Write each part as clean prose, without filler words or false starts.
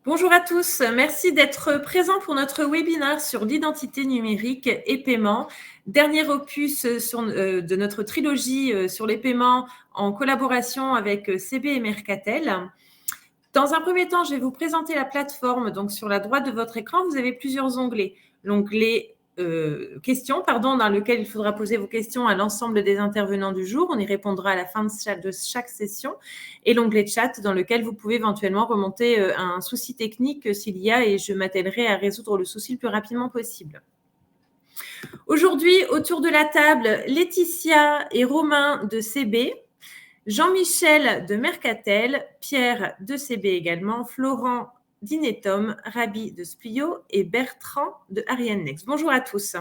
Bonjour à tous, merci d'être présents pour notre webinaire sur l'identité numérique et paiement, dernier opus de notre trilogie sur les paiements en collaboration avec CB et Mercatel. Dans un premier temps, je vais vous présenter la plateforme. Donc, sur la droite de votre écran, vous avez plusieurs onglets. L'onglet questions, dans lequel il faudra poser vos questions à l'ensemble des intervenants du jour. On y répondra à la fin de chaque session. Et l'onglet chat, dans lequel vous pouvez éventuellement remonter un souci technique s'il y a, et je m'attellerai à résoudre le souci le plus rapidement possible. Aujourd'hui, autour de la table, Laetitia et Romain de CB, Jean-Michel de Mercatel, Pierre de CB également, Florent d'Inetom, Rabi de Splio et Bertrand de Ariane Next. Bonjour à tous.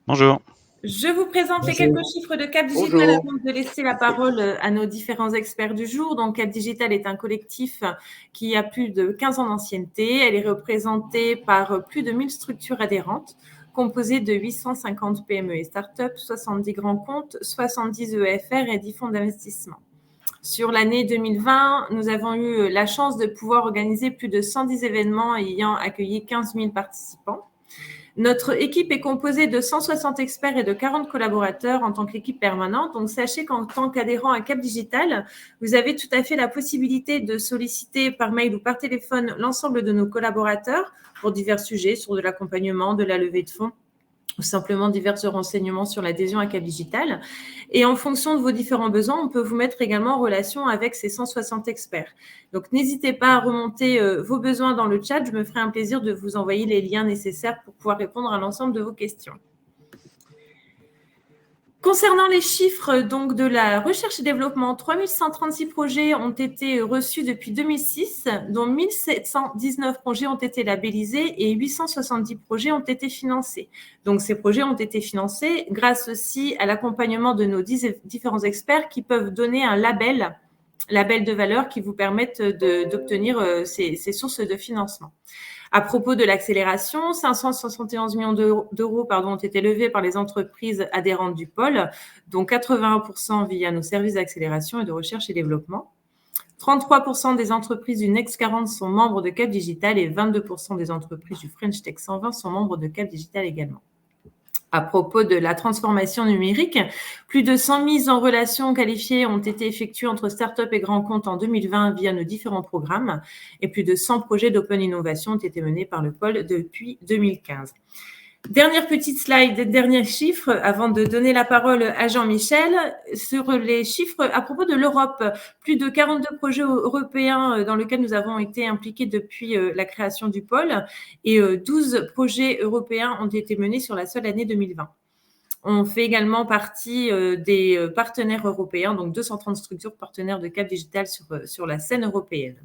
Bonjour. Je vous présente les quelques chiffres de Cap Digital avant de laisser la parole à nos différents experts du jour. Donc, Cap Digital est un collectif qui a plus de 15 ans d'ancienneté. Elle est représentée par plus de 1000 structures adhérentes, composée de 850 PME et startups, 70 grands comptes, 70 EFR et 10 fonds d'investissement. Sur l'année 2020, nous avons eu la chance de pouvoir organiser plus de 110 événements ayant accueilli 15 000 participants. Notre équipe est composée de 160 experts et de 40 collaborateurs en tant qu'équipe permanente. Donc, sachez qu'en tant qu'adhérent à Cap Digital, vous avez tout à fait la possibilité de solliciter par mail ou par téléphone l'ensemble de nos collaborateurs pour divers sujets sur de l'accompagnement, de la levée de fonds, ou simplement divers renseignements sur l'adhésion à Cap Digital. Et en fonction de vos différents besoins, on peut vous mettre également en relation avec ces 160 experts. Donc, n'hésitez pas à remonter vos besoins dans le chat. Je me ferai un plaisir de vous envoyer les liens nécessaires pour pouvoir répondre à l'ensemble de vos questions. Concernant les chiffres donc, de la recherche et développement, 3136 projets ont été reçus depuis 2006, dont 1719 projets ont été labellisés et 870 projets ont été financés. Donc, ces projets ont été financés grâce aussi à l'accompagnement de nos différents experts qui peuvent donner un label de valeur qui vous permettent d'obtenir ces sources de financement. À propos de l'accélération, 571 millions d'euros ont été levés par les entreprises adhérentes du pôle, dont 81% via nos services d'accélération et de recherche et développement. 33% des entreprises du Next 40 sont membres de Cap Digital et 22% des entreprises du French Tech 120 sont membres de Cap Digital également. À propos de la transformation numérique, plus de 100 mises en relation qualifiées ont été effectuées entre startups et grands comptes en 2020 via nos différents programmes et plus de 100 projets d'open innovation ont été menés par le pôle depuis 2015. Dernière petite slide, dernier chiffre avant de donner la parole à Jean-Michel sur les chiffres à propos de l'Europe. Plus de 42 projets européens dans lesquels nous avons été impliqués depuis la création du pôle et 12 projets européens ont été menés sur la seule année 2020. On fait également partie des partenaires européens, donc 230 structures partenaires de Cap Digital sur la scène européenne.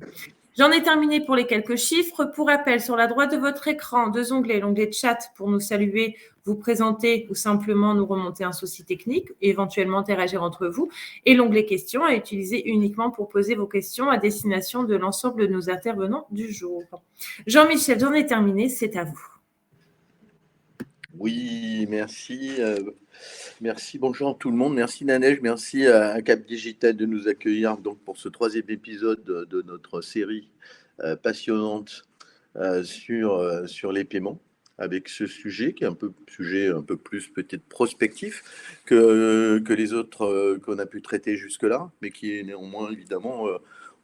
J'en ai terminé pour les quelques chiffres. Pour rappel, sur la droite de votre écran, deux onglets, l'onglet chat pour nous saluer, vous présenter ou simplement nous remonter un souci technique, et éventuellement interagir entre vous, et l'onglet questions à utiliser uniquement pour poser vos questions à destination de l'ensemble de nos intervenants du jour. Jean-Michel, j'en ai terminé, c'est à vous. Oui, merci. Merci, bonjour à tout le monde. Merci Nanège, merci à Cap Digital de nous accueillir donc, pour ce troisième épisode de notre série passionnante sur les paiements, avec ce sujet qui est un peu plus peut-être prospectif que les autres qu'on a pu traiter jusque-là, mais qui est néanmoins évidemment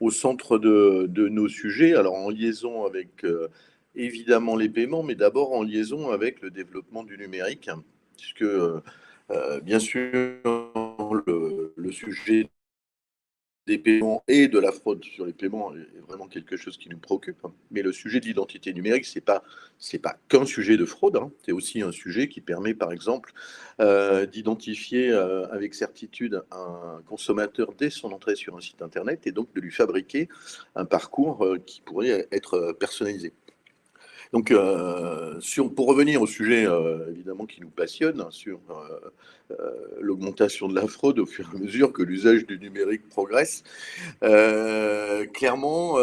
au centre de nos sujets, alors en liaison avec évidemment les paiements, mais d'abord en liaison avec le développement du numérique, puisque bien sûr le sujet des paiements et de la fraude sur les paiements est vraiment quelque chose qui nous préoccupe. Mais le sujet de l'identité numérique, c'est pas qu'un sujet de fraude, hein. C'est aussi un sujet qui permet, par exemple, d'identifier avec certitude un consommateur dès son entrée sur un site internet et donc de lui fabriquer un parcours qui pourrait être personnalisé. Donc, pour revenir au sujet évidemment qui nous passionne, sur l'augmentation de la fraude au fur et à mesure que l'usage du numérique progresse, clairement,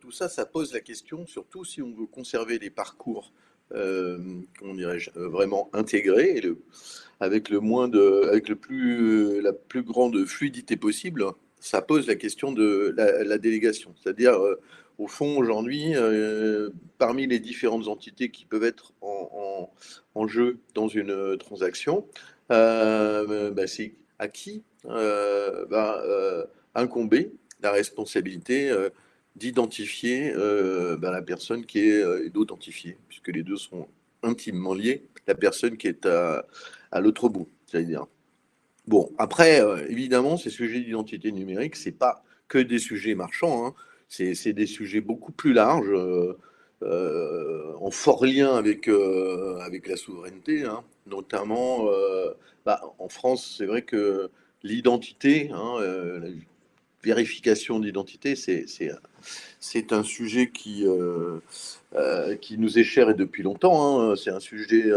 tout ça, ça pose la question, surtout si on veut conserver des parcours, comment dirais-je, vraiment intégrés, et avec la plus grande fluidité possible. ça pose la question de la délégation. C'est-à-dire, au fond, aujourd'hui, parmi les différentes entités qui peuvent être en jeu dans une transaction, c'est à qui va incomber la responsabilité d'identifier la personne qui est d'authentifier, puisque les deux sont intimement liés, la personne qui est à l'autre bout, c'est-à-dire. Bon, après, évidemment, ces sujets d'identité numérique, c'est pas que des sujets marchands, hein. C'est des sujets beaucoup plus larges, en fort lien avec la souveraineté, hein. Notamment, en France, c'est vrai que l'identité, hein, la vérification d'identité, c'est un sujet qui nous est cher et depuis longtemps, hein. C'est un sujet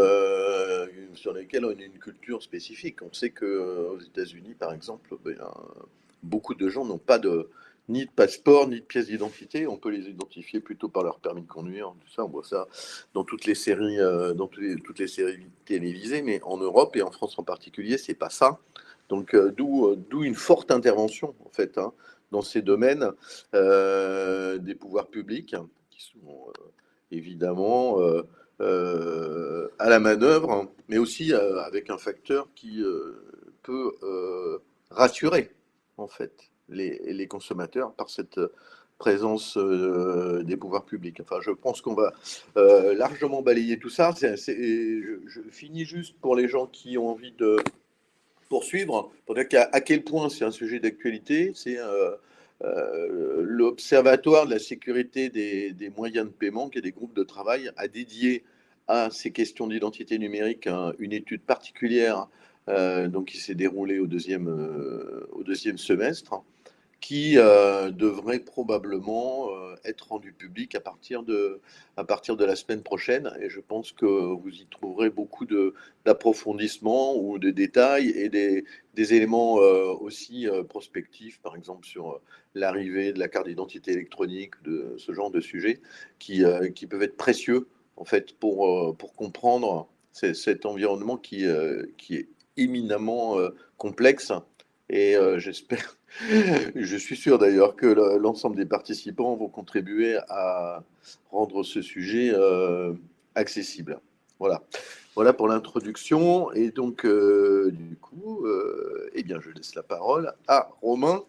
sur lequel on a une culture spécifique. On sait qu'aux États-Unis, par exemple, beaucoup de gens n'ont pas ni de passeport, ni de pièce d'identité. On peut les identifier plutôt par leur permis de conduire. Tout ça, on voit ça dans toutes les séries, toutes les séries télévisées. Mais en Europe et en France en particulier, c'est pas ça. Donc, d'où une forte intervention, en fait, hein, dans ces domaines des pouvoirs publics, qui sont évidemment à la manœuvre, mais aussi avec un facteur qui peut rassurer, en fait, les consommateurs par cette présence des pouvoirs publics. Enfin, je pense qu'on va largement balayer tout ça. Je finis juste pour les gens qui ont envie de poursuivre, pour dire à quel point c'est un sujet d'actualité. C'est l'Observatoire de la sécurité des moyens de paiement, qui est des groupes de travail, a dédié à ces questions d'identité numérique une étude particulière donc qui s'est déroulée au deuxième semestre, qui devrait probablement être rendu public à partir de la semaine prochaine. Et je pense que vous y trouverez beaucoup d'approfondissements ou de détails et des éléments aussi prospectifs, par exemple sur l'arrivée de la carte d'identité électronique, de ce genre de sujets qui peuvent être précieux en fait pour comprendre cet environnement qui est éminemment complexe. Et j'espère, je suis sûr d'ailleurs que l'ensemble des participants vont contribuer à rendre ce sujet accessible. Voilà. Voilà pour l'introduction. Et donc, du coup, eh bien, je laisse la parole à Romain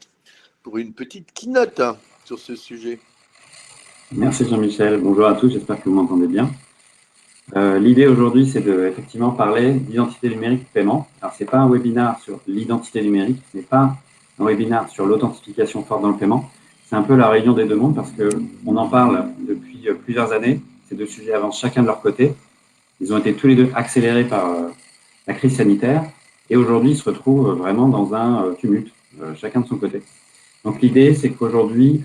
pour une petite keynote sur ce sujet. Merci Jean-Michel. Bonjour à tous, j'espère que vous m'entendez bien. L'idée aujourd'hui, c'est de effectivement parler d'identité numérique de paiement. Alors, ce n'est pas un webinaire sur l'identité numérique, ce n'est pas un webinaire sur l'authentification forte dans le paiement. C'est un peu la réunion des deux mondes parce qu'on en parle depuis plusieurs années. Ces deux sujets avancent chacun de leur côté. Ils ont été tous les deux accélérés par la crise sanitaire et aujourd'hui, ils se retrouvent vraiment dans un tumulte, chacun de son côté. Donc, l'idée, c'est qu'aujourd'hui,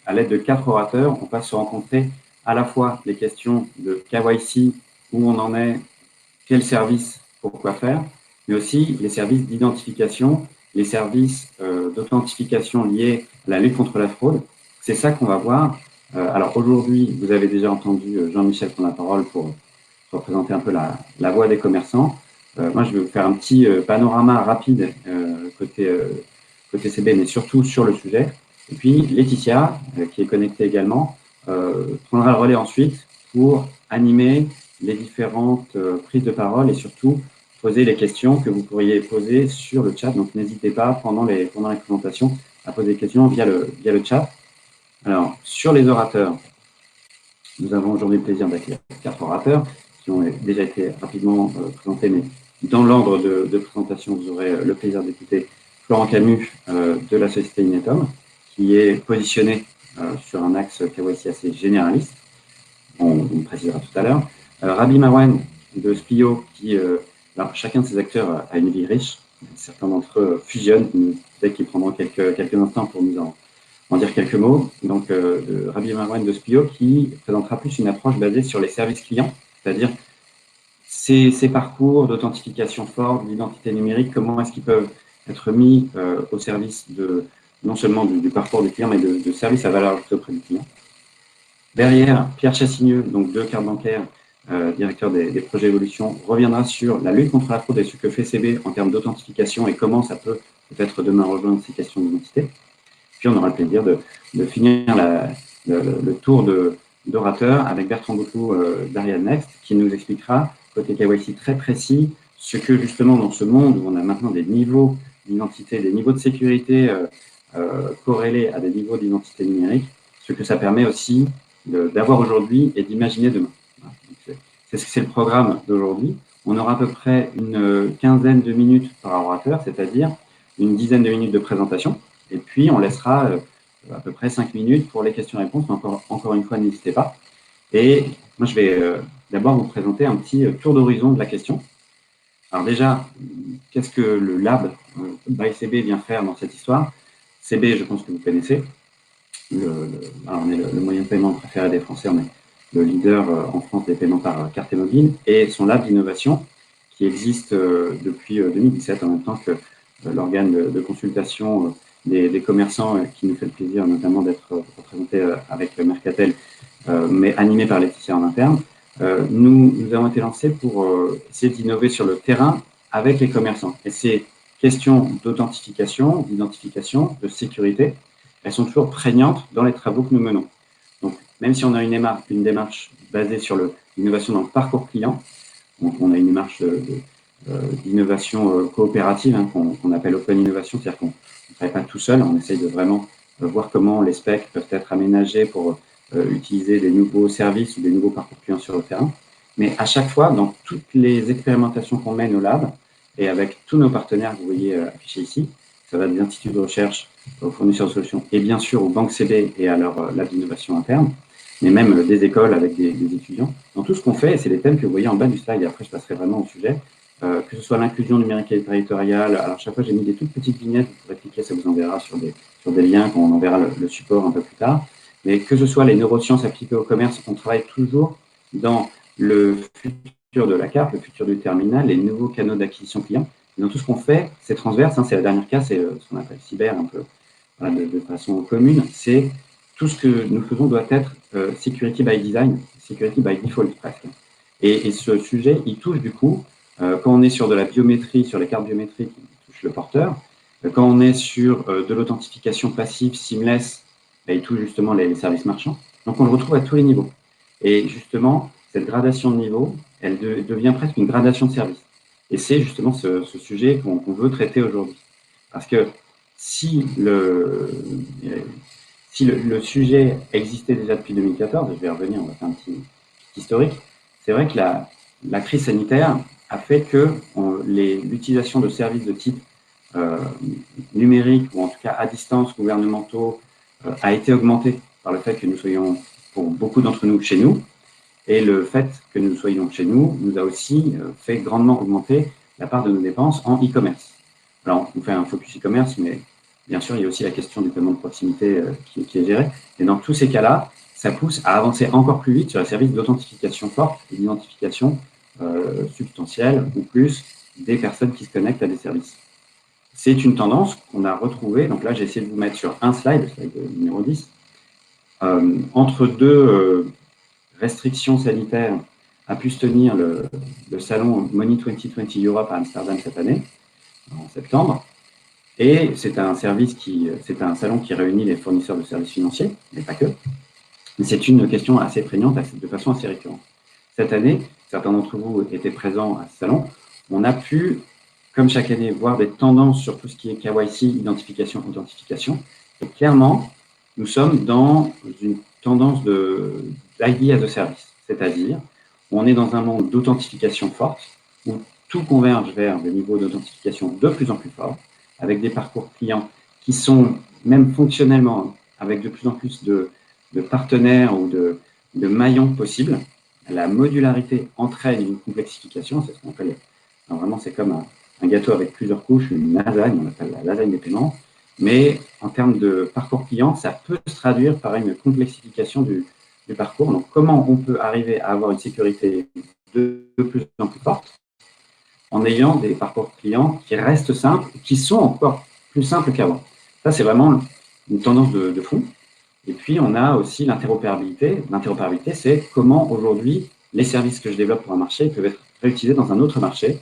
à l'aide de 4 orateurs, on passe se rencontrer à la fois les questions de KYC, où on en est, quel service, pourquoi faire, mais aussi les services d'identification, les services d'authentification liés à la lutte contre la fraude. C'est ça qu'on va voir. Alors aujourd'hui, vous avez déjà entendu Jean-Michel prendre la parole pour représenter un peu la voix des commerçants. Moi, je vais vous faire un petit panorama rapide côté CB, mais surtout sur le sujet. Et puis, Laetitia, qui est connectée également, prendra le relais ensuite pour animer les différentes prises de parole et surtout poser les questions que vous pourriez poser sur le chat. Donc, n'hésitez pas, pendant les présentations, à poser des questions via le chat. Alors, sur les orateurs, nous avons aujourd'hui le plaisir d'accueillir 4 orateurs qui ont déjà été rapidement présentés, mais dans l'ordre de présentation, vous aurez le plaisir d'écouter Florent Camus de la société Inetom, qui est positionné sur un axe KYC assez généraliste. On précisera tout à l'heure. Rabi Marwan de Spio, alors chacun de ces acteurs a une vie riche. Certains d'entre eux fusionnent, peut-être qu'ils prendront quelques instants pour nous en dire quelques mots. Donc, Rabi Marwan de Spio, qui présentera plus une approche basée sur les services clients, c'est-à-dire ces parcours d'authentification forte, d'identité numérique, comment est-ce qu'ils peuvent être mis au service non seulement du parcours du client, mais de services à valeur ajoutée auprès du client. Derrière, Pierre Chassigneux, donc de Carte Bancaire, directeur des projets évolution, reviendra sur la lutte contre la fraude et ce que fait CB en termes d'authentification et comment ça peut peut-être demain rejoindre ces questions d'identité. puis, on aura le plaisir de finir le tour d'orateurs avec Bertrand Boutou d'Ariane Next, qui nous expliquera, côté KYC très précis, ce que justement dans ce monde où on a maintenant des niveaux d'identité, des niveaux de sécurité corrélés à des niveaux d'identité numérique, ce que ça permet aussi d'avoir aujourd'hui et d'imaginer demain. Voilà. C'est le programme d'aujourd'hui. On aura à peu près une quinzaine de minutes par orateur, c'est-à-dire une dizaine de minutes de présentation, et puis on laissera à peu près 5 minutes pour les questions-réponses. Encore une fois, n'hésitez pas. Et moi, je vais d'abord vous présenter un petit tour d'horizon de la question. Alors déjà, qu'est-ce que le Lab by CB vient faire dans cette histoire? CB, je pense que vous connaissez. Alors on est le moyen de paiement préféré des Français. On est le leader en France des paiements par carte mobile. Et son Lab d'innovation, qui existe depuis 2017, en même temps que l'organe de consultation des commerçants, qui nous fait le plaisir notamment d'être représenté avec Mercatel, mais animé par Laetitia en interne. Nous avons été lancés pour essayer d'innover sur le terrain avec les commerçants. Et ces questions d'authentification, d'identification, de sécurité, elles sont toujours prégnantes dans les travaux que nous menons. Donc, même si on a une démarche basée sur l'innovation dans le parcours client, donc on a une démarche d'innovation coopérative qu'on appelle Open Innovation, c'est-à-dire qu'on ne travaille pas tout seul, on essaye de vraiment voir comment les specs peuvent être aménagés pour utiliser des nouveaux services ou des nouveaux parcours clients sur le terrain. Mais à chaque fois, dans toutes les expérimentations qu'on mène au lab, et avec tous nos partenaires que vous voyez affichés ici, ça va des instituts de recherche aux fournisseurs de solutions, et bien sûr aux banques CB et à leur lab d'innovation interne, mais même des écoles avec des étudiants. Dans tout ce qu'on fait, et c'est les thèmes que vous voyez en bas du slide, et après je passerai vraiment au sujet, que ce soit l'inclusion numérique et territoriale. Alors chaque fois, j'ai mis des toutes petites vignettes, vous pourrez cliquer, ça vous enverra sur des liens, quand on enverra le support un peu plus tard. Mais que ce soit les neurosciences appliquées au commerce, on travaille toujours dans le futur de la carte, le futur du terminal, les nouveaux canaux d'acquisition client. Et dans tout ce qu'on fait, c'est transverse, c'est la dernière case, c'est ce qu'on appelle cyber, un peu voilà, de façon commune. C'est tout ce que nous faisons doit être security by design, security by default presque. Et ce sujet, il touche du coup, quand on est sur de la biométrie, sur les cartes biométriques, il touche le porteur. Quand on est sur de l'authentification passive, seamless, il touche justement les services marchands. Donc, on le retrouve à tous les niveaux. Et justement, cette gradation de niveau, elle devient presque une gradation de service. Et c'est justement ce sujet qu'on veut traiter aujourd'hui. Parce que si le sujet existait déjà depuis 2014, je vais revenir, on va faire un petit historique, c'est vrai que la crise sanitaire a fait que l'utilisation de services de type numérique, ou en tout cas à distance, gouvernementaux, a été augmenté par le fait que nous soyons, pour beaucoup d'entre nous, chez nous. Et le fait que nous soyons chez nous nous a aussi fait grandement augmenter la part de nos dépenses en e-commerce. Alors, on fait un focus e-commerce, mais bien sûr, il y a aussi la question du paiement de proximité qui est gérée. Et dans tous ces cas-là, ça pousse à avancer encore plus vite sur les services d'authentification forte et d'identification substantielle ou plus des personnes qui se connectent à des services. C'est une tendance qu'on a retrouvée. Donc là, j'ai essayé de vous mettre sur un slide, le slide numéro 10. Entre deux restrictions sanitaires, a pu se tenir le salon Money 2020 Europe à Amsterdam cette année, en septembre. Et c'est un salon qui réunit les fournisseurs de services financiers, mais pas que. Mais c'est une question assez prégnante, de façon assez récurrente. Cette année, certains d'entre vous étaient présents à ce salon. On a pu, comme chaque année, voir des tendances sur tout ce qui est KYC, identification, authentification. Et clairement, nous sommes dans une tendance d'ID as a service, c'est-à-dire on est dans un monde d'authentification forte, où tout converge vers des niveaux d'authentification de plus en plus forts, avec des parcours clients qui sont, même fonctionnellement, avec de plus en plus de partenaires ou de maillons possibles. La modularité entraîne une complexification, c'est ce qu'on appelle, vraiment c'est comme un gâteau avec plusieurs couches, une lasagne, on appelle la lasagne des paiements, mais en termes de parcours client, ça peut se traduire par une complexification du parcours. Donc, comment on peut arriver à avoir une sécurité de plus en plus forte en ayant des parcours clients qui restent simples, qui sont encore plus simples qu'avant. Ça, c'est vraiment une tendance de fond. Et puis, on a aussi l'interopérabilité. L'interopérabilité, c'est comment aujourd'hui les services que je développe pour un marché peuvent être réutilisés dans un autre marché,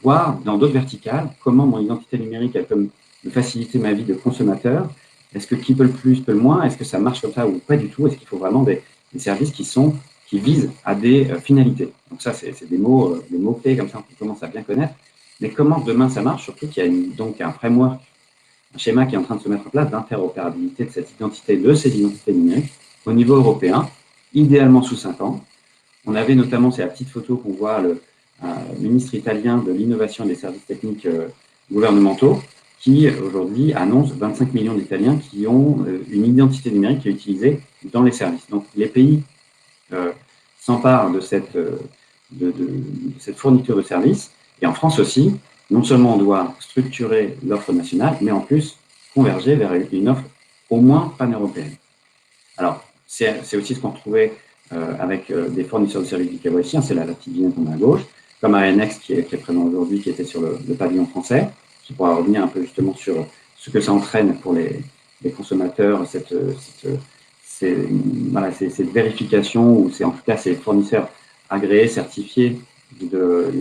voire dans d'autres verticales, comment mon identité numérique, elle peut me faciliter ma vie de consommateur, Est-ce que qui peut le plus peut le moins? Est-ce que ça marche comme ça ou pas du tout? Est-ce qu'il faut vraiment des services qui visent à des finalités? Donc ça, c'est des mots-clés comme ça qu'on commence à bien connaître. Mais comment demain ça marche? Surtout qu'il y a donc un framework, un schéma qui est en train de se mettre en place d'interopérabilité de ces identités numériques au niveau européen, idéalement sous 5 ans. On avait notamment, c'est la petite photo qu'on voit, le ministre italien de l'innovation et des services techniques gouvernementaux, qui aujourd'hui annonce 25 millions d'Italiens qui ont une identité numérique qui est utilisée dans les services. Donc les pays s'emparent de cette fourniture de services, et en France aussi, non seulement on doit structurer l'offre nationale, mais en plus converger vers une offre au moins pan-européenne. Alors, c'est aussi ce qu'on retrouvait avec des fournisseurs de services du KYC, c'est la petite vignette en bas à gauche, comme ANX qui est présent aujourd'hui, qui était sur le pavillon français, qui pourra revenir un peu justement sur ce que ça entraîne pour les consommateurs, cette vérification, ou c'est en tout cas ces fournisseurs agréés, certifiés,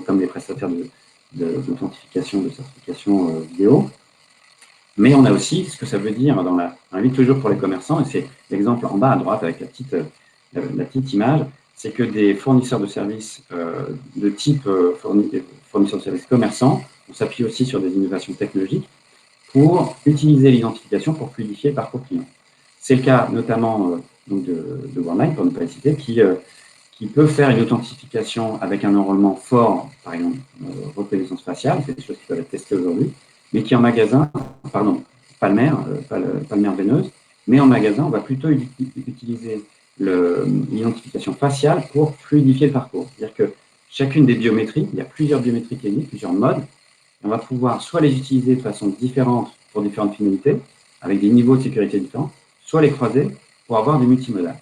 comme les prestataires d'authentification, de certification vidéo. Mais on a aussi ce que ça veut dire dans la vie de toujours pour les commerçants, et c'est l'exemple en bas à droite avec la petite image, c'est que des fournisseurs de services de type fournisseurs de services commerçants, on s'appuie aussi sur des innovations technologiques pour utiliser l'identification pour fluidifier le parcours client. C'est le cas notamment donc de Worldline, pour ne pas le citer, qui peut faire une authentification avec un enrôlement fort, par exemple reconnaissance faciale, c'est des choses qui peuvent être testées aujourd'hui, mais qui en magasin, palmaire veineuse, mais en magasin, on va plutôt utiliser l'identification faciale pour fluidifier le parcours. C'est-à-dire que chacune des biométries, il y a plusieurs biométries qui existent, plusieurs modes, et on va pouvoir soit les utiliser de façon différente pour différentes finalités, avec des niveaux de sécurité différents, soit les croiser pour avoir des multimodales.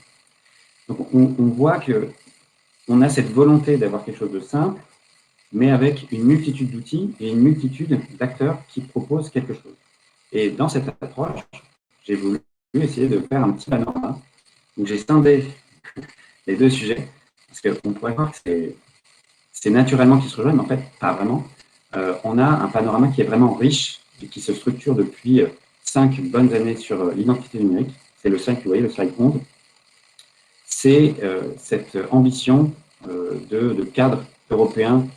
Donc on voit qu'on a cette volonté d'avoir quelque chose de simple, mais avec une multitude d'outils et une multitude d'acteurs qui proposent quelque chose. Et dans cette approche, j'ai voulu essayer de faire un petit panorama où j'ai scindé les deux sujets, parce qu'on pourrait voir que c'est naturellement qu'ils se rejoignent, mais en fait, pas vraiment. On a un panorama qui est vraiment riche et qui se structure depuis 5 bonnes années sur l'identité numérique. C'est le 5, vous voyez, le slide 11. C'est cette ambition de cadre européen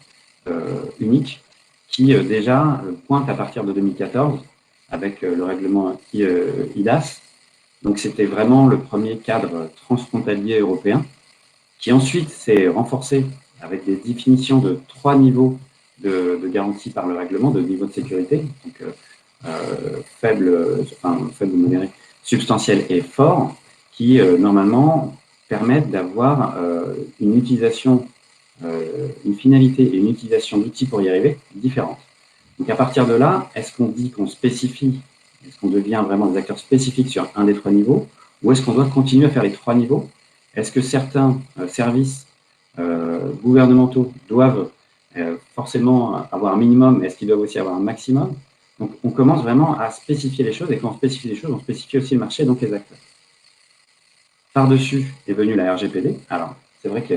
unique qui déjà pointe à partir de 2014 avec le règlement IDAS. Donc c'était vraiment le premier cadre transfrontalier européen qui ensuite s'est renforcé avec des définitions de 3 niveaux de garantie par le règlement, de niveau de sécurité, donc faible, modéré, substantiel et fort, qui normalement permettent d'avoir une utilisation, une finalité et une utilisation d'outils pour y arriver différentes. Donc à partir de là, est-ce qu'on dit qu'on spécifie, est-ce qu'on devient vraiment des acteurs spécifiques sur un des 3 niveaux, ou est-ce qu'on doit continuer à faire les 3 niveaux? Est-ce que certains services gouvernementaux doivent forcément avoir un minimum, mais est-ce qu'ils doivent aussi avoir un maximum? Donc on commence vraiment à spécifier les choses, et quand on spécifie les choses, on spécifie aussi le marché, donc les acteurs. Par-dessus est venue la RGPD. Alors, c'est vrai que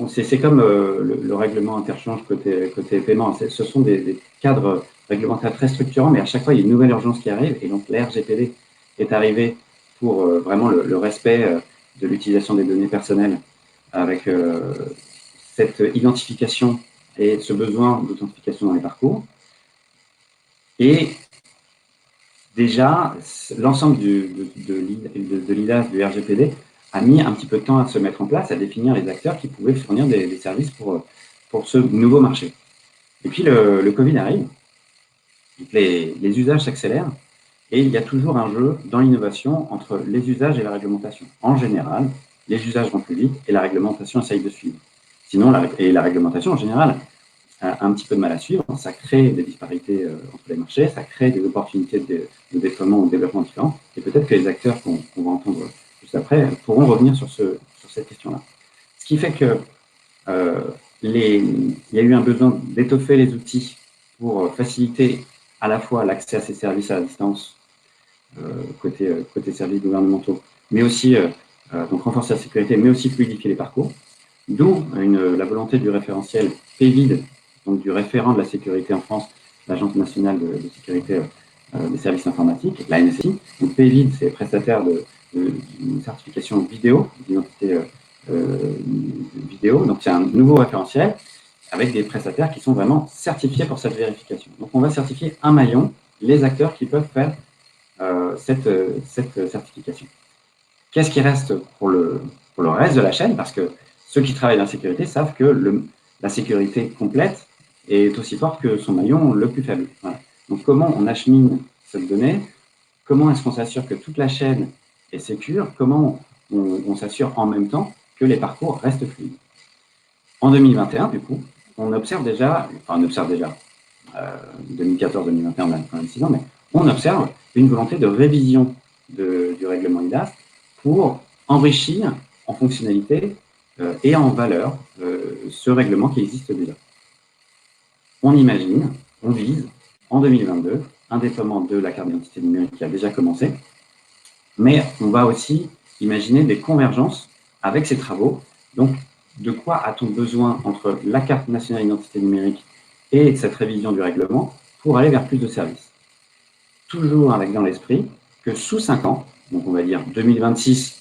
c'est comme le règlement interchange côté paiement. Ce sont des cadres réglementaires très structurants, mais à chaque fois, il y a une nouvelle urgence qui arrive. Et donc, la RGPD est arrivée pour vraiment le respect de l'utilisation des données personnelles avec cette identification et ce besoin d'authentification dans les parcours. Et déjà, l'ensemble de l'IDAS, du RGPD, a mis un petit peu de temps à se mettre en place, à définir les acteurs qui pouvaient fournir des services pour ce nouveau marché. Et puis le Covid arrive, les usages s'accélèrent, et il y a toujours un jeu dans l'innovation entre les usages et la réglementation. En général, les usages vont plus vite et la réglementation essaye de suivre. Sinon, la réglementation, en général, a un petit peu de mal à suivre. Ça crée des disparités entre les marchés, ça crée des opportunités de déploiement ou de développement différents, et peut-être que les acteurs qu'on va entendre juste après pourront revenir sur cette question-là. Ce qui fait que il y a eu un besoin d'étoffer les outils pour faciliter à la fois l'accès à ces services à la distance, côté services gouvernementaux, mais aussi donc renforcer la sécurité, mais aussi fluidifier les parcours. D'où la volonté du référentiel PVID, donc du référent de la sécurité en France, l'Agence nationale de sécurité des services informatiques, la NSI. Donc PVID, c'est prestataire de certification vidéo, d'identité vidéo. Donc c'est un nouveau référentiel avec des prestataires qui sont vraiment certifiés pour cette vérification. Donc on va certifier un maillon, les acteurs qui peuvent faire cette certification. Qu'est-ce qui reste pour le reste de la chaîne? Parce que ceux qui travaillent dans la sécurité savent que la sécurité complète est aussi forte que son maillon le plus faible. Voilà. Donc comment on achemine cette donnée? Comment est-ce qu'on s'assure que toute la chaîne est sécure? Comment on s'assure en même temps que les parcours restent fluides? En 2021, du coup, on observe déjà, 2014-2021, on a un incident, mais on observe une volonté de révision du règlement IDAS pour enrichir en fonctionnalité et en valeur ce règlement qui existe déjà. On imagine, on vise en 2022 un déploiement de la carte d'identité numérique qui a déjà commencé, mais on va aussi imaginer des convergences avec ces travaux. Donc, de quoi a-t-on besoin entre la carte nationale d'identité numérique et cette révision du règlement pour aller vers plus de services? Toujours avec dans l'esprit que sous 5 ans, donc on va dire 2026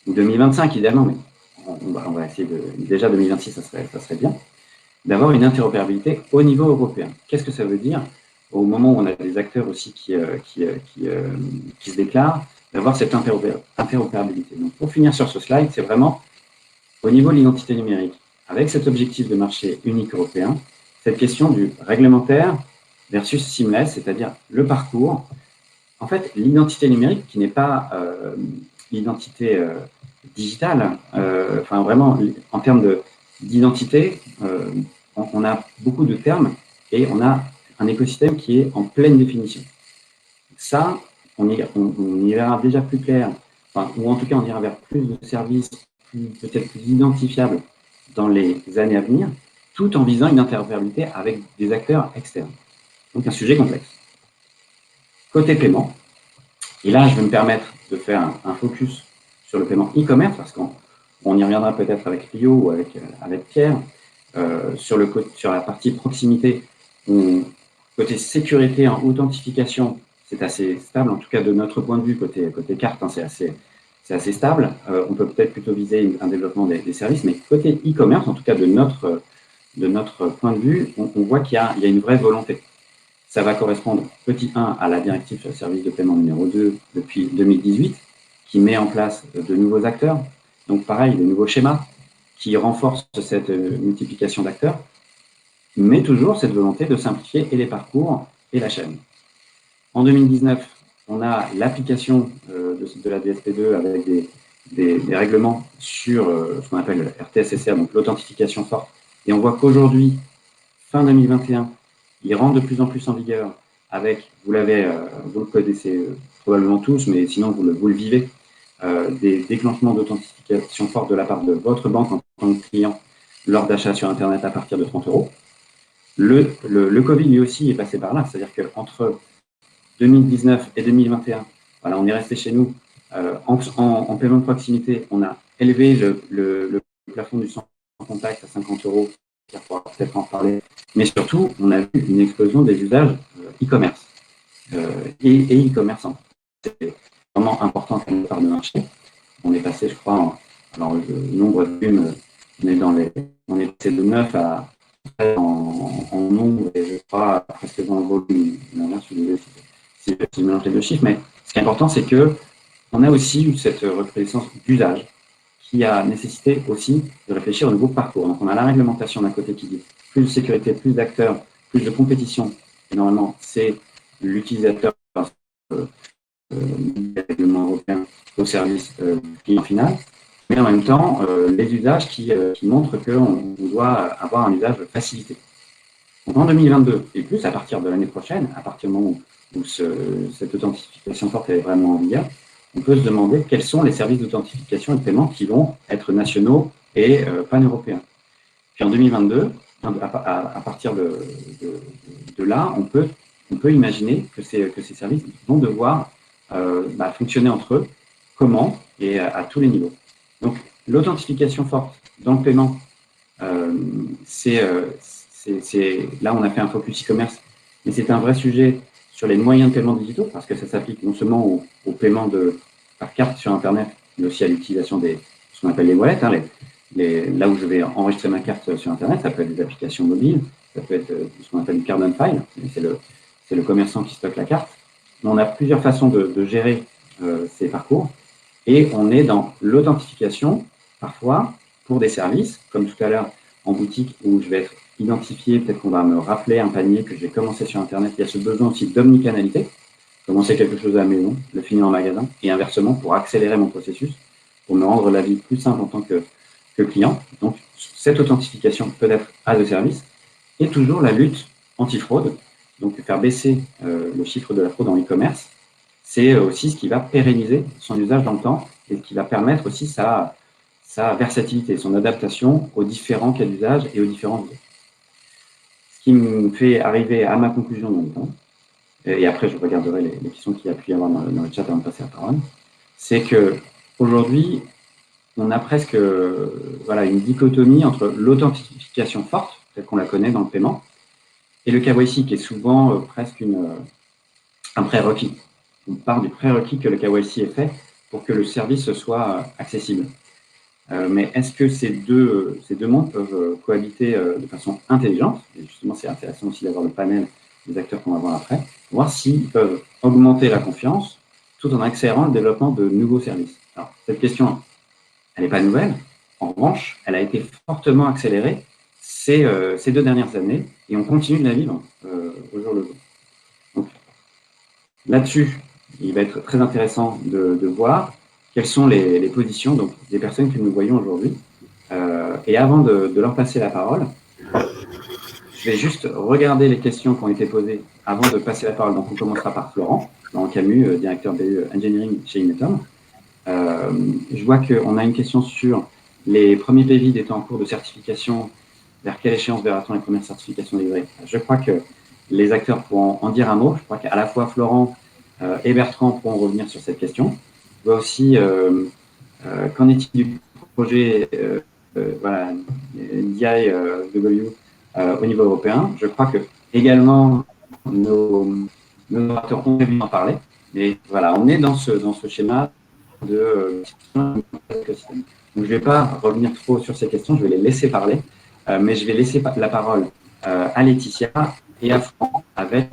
ou 2025 idéalement, mais on va essayer déjà 2026, ça serait bien, d'avoir une interopérabilité au niveau européen. Qu'est-ce que ça veut dire? Au moment où on a des acteurs aussi qui se déclarent, d'avoir cette interopérabilité. Donc pour finir sur ce slide, c'est vraiment au niveau de l'identité numérique, avec cet objectif de marché unique européen, cette question du réglementaire versus seamless, c'est-à-dire le parcours. En fait, l'identité numérique, qui n'est pas l'identité digitale, enfin vraiment, en termes d'identité, on a beaucoup de termes et on a un écosystème qui est en pleine définition. Ça, on y verra déjà plus clair, enfin, ou en tout cas on ira vers plus de services, peut-être plus identifiables dans les années à venir, tout en visant une interopérabilité avec des acteurs externes. Donc un sujet complexe. Côté paiement, et là je vais me permettre de faire un focus sur le paiement e-commerce, parce qu'on y reviendra peut-être avec Rio ou avec Pierre, sur la partie proximité, côté sécurité en authentification, c'est assez stable, en tout cas de notre point de vue, côté carte, hein, c'est assez stable. On peut peut-être plutôt viser un développement des services, mais côté e-commerce, en tout cas de notre point de vue, on voit qu'il y a une vraie volonté. Ça va correspondre, petit 1, à la directive sur le service de paiement numéro 2 depuis 2018, qui met en place de nouveaux acteurs. Donc pareil, de nouveaux schémas qui renforcent cette multiplication d'acteurs, mais toujours cette volonté de simplifier et les parcours et la chaîne. En 2019, on a l'application de la DSP2 avec des règlements sur ce qu'on appelle le RTSSR, donc l'authentification forte. Et on voit qu'aujourd'hui, fin 2021, il rentre de plus en plus en vigueur avec, vous le connaissez probablement tous, mais sinon vous le vivez, des déclenchements d'authentification forte de la part de votre banque en tant que client lors d'achats sur Internet à partir de 30 €. Le Covid, lui aussi, est passé par là. C'est-à-dire qu'entre 2019 et 2021, voilà, on est resté chez nous. En paiement de proximité, on a élevé le plafond du sans contact à 50 €. On pourra peut-être en parler. Mais surtout, on a vu une explosion des usages e-commerce et e-commerçants. C'est vraiment important à la part de marché. On est passé, je crois, alors le nombre de vues, on est passé de 9 à en nombre et je crois presque dans le volume. Si je mélange les deux chiffres, mais ce qui est important, c'est qu'on a aussi eu cette reconnaissance d'usage qui a nécessité aussi de réfléchir au nouveau parcours. Donc on a la réglementation d'un côté qui dit plus de sécurité, plus d'acteurs, plus de compétition. Et normalement, c'est l'utilisateur du règlement européen au service client final. Mais en même temps, les usages qui montrent qu'on doit avoir un usage facilité. Donc en 2022 et plus, à partir de l'année prochaine, à partir du moment où cette authentification forte est vraiment en vigueur, on peut se demander quels sont les services d'authentification et de paiement qui vont être nationaux et pan-européens. Puis en 2022, à partir de là, on peut imaginer que ces services vont devoir fonctionner entre eux, comment et à tous les niveaux. Donc l'authentification forte dans le paiement, là on a fait un focus e-commerce, mais c'est un vrai sujet sur les moyens de paiement digitaux, parce que ça s'applique non seulement au paiement par carte sur Internet, mais aussi à l'utilisation ce qu'on appelle les wallets, hein, là où je vais enregistrer ma carte sur Internet. Ça peut être des applications mobiles, ça peut être ce qu'on appelle du card on file, c'est le commerçant qui stocke la carte. Mais on a plusieurs façons de gérer ces parcours, et on est dans l'authentification, parfois, pour des services, comme tout à l'heure en boutique, où je vais être identifié, peut-être qu'on va me rappeler un panier que j'ai commencé sur Internet. Il y a ce besoin aussi d'omnicanalité, commencer quelque chose à la maison, le finir en magasin, et inversement, pour accélérer mon processus, pour me rendre la vie plus simple en tant que client. Donc, cette authentification peut être as a service, et toujours la lutte anti-fraude, donc faire baisser le chiffre de la fraude en e-commerce, c'est aussi ce qui va pérenniser son usage dans le temps et qui va permettre aussi sa versatilité, son adaptation aux différents cas d'usage et aux différents usages. Ce qui me fait arriver à ma conclusion dans le temps, et après je regarderai les questions qu'il y a pu y avoir dans le chat avant de passer la parole, c'est qu'aujourd'hui, on a presque une dichotomie entre l'authentification forte, telle qu'on la connaît dans le paiement, et le KYC, qui est souvent presque un prérequis. On part du prérequis que le KYC est fait pour que le service soit accessible. Mais est-ce que ces deux mondes peuvent cohabiter de façon intelligente? Et justement, c'est intéressant aussi d'avoir le panel des acteurs qu'on va voir après, pour voir s'ils peuvent augmenter la confiance tout en accélérant le développement de nouveaux services. Alors, cette question, elle n'est pas nouvelle. En revanche, elle a été fortement accélérée ces 2 dernières années et on continue de la vivre au jour le jour. Donc, là-dessus, il va être très intéressant de voir quelles sont les positions des personnes que nous voyons aujourd'hui. Et avant de leur passer la parole, je vais juste regarder les questions qui ont été posées avant de passer la parole. Donc, on commencera par Florent Camus, directeur BU Engineering chez Inetum. Je vois qu'on a une question sur les premiers PV étant en cours de certification. Vers quelle échéance verra-t-on les premières certifications livrées? Je crois que les acteurs pourront en dire un mot. Je crois qu'à la fois Florent et Bertrand pourront revenir sur cette question. Je vois aussi qu'en est-il du projet DIW au niveau européen. Je crois que également nos orateurs ont prévu d'en parler. Mais voilà, on est dans ce schéma de écosystème. Donc, je ne vais pas revenir trop sur ces questions, je vais les laisser parler, mais je vais laisser la parole à Laetitia et à Franck avec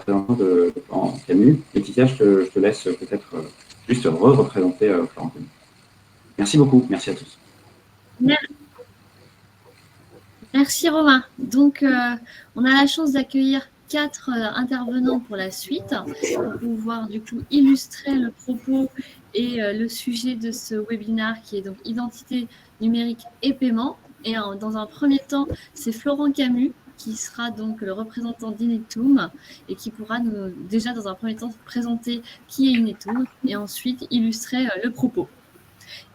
en Camus. Laetitia, je te laisse peut-être juste représenter Florent Camus. Merci beaucoup, merci à tous. Merci Romain. Donc, on a la chance d'accueillir 4 intervenants pour la suite, pour pouvoir du coup illustrer le propos et le sujet de ce webinaire qui est donc identité numérique et paiement. Et dans un premier temps, c'est Florent Camus qui sera donc le représentant d'Inetum et qui pourra nous, déjà dans un premier temps, présenter qui est Inetum et ensuite illustrer le propos.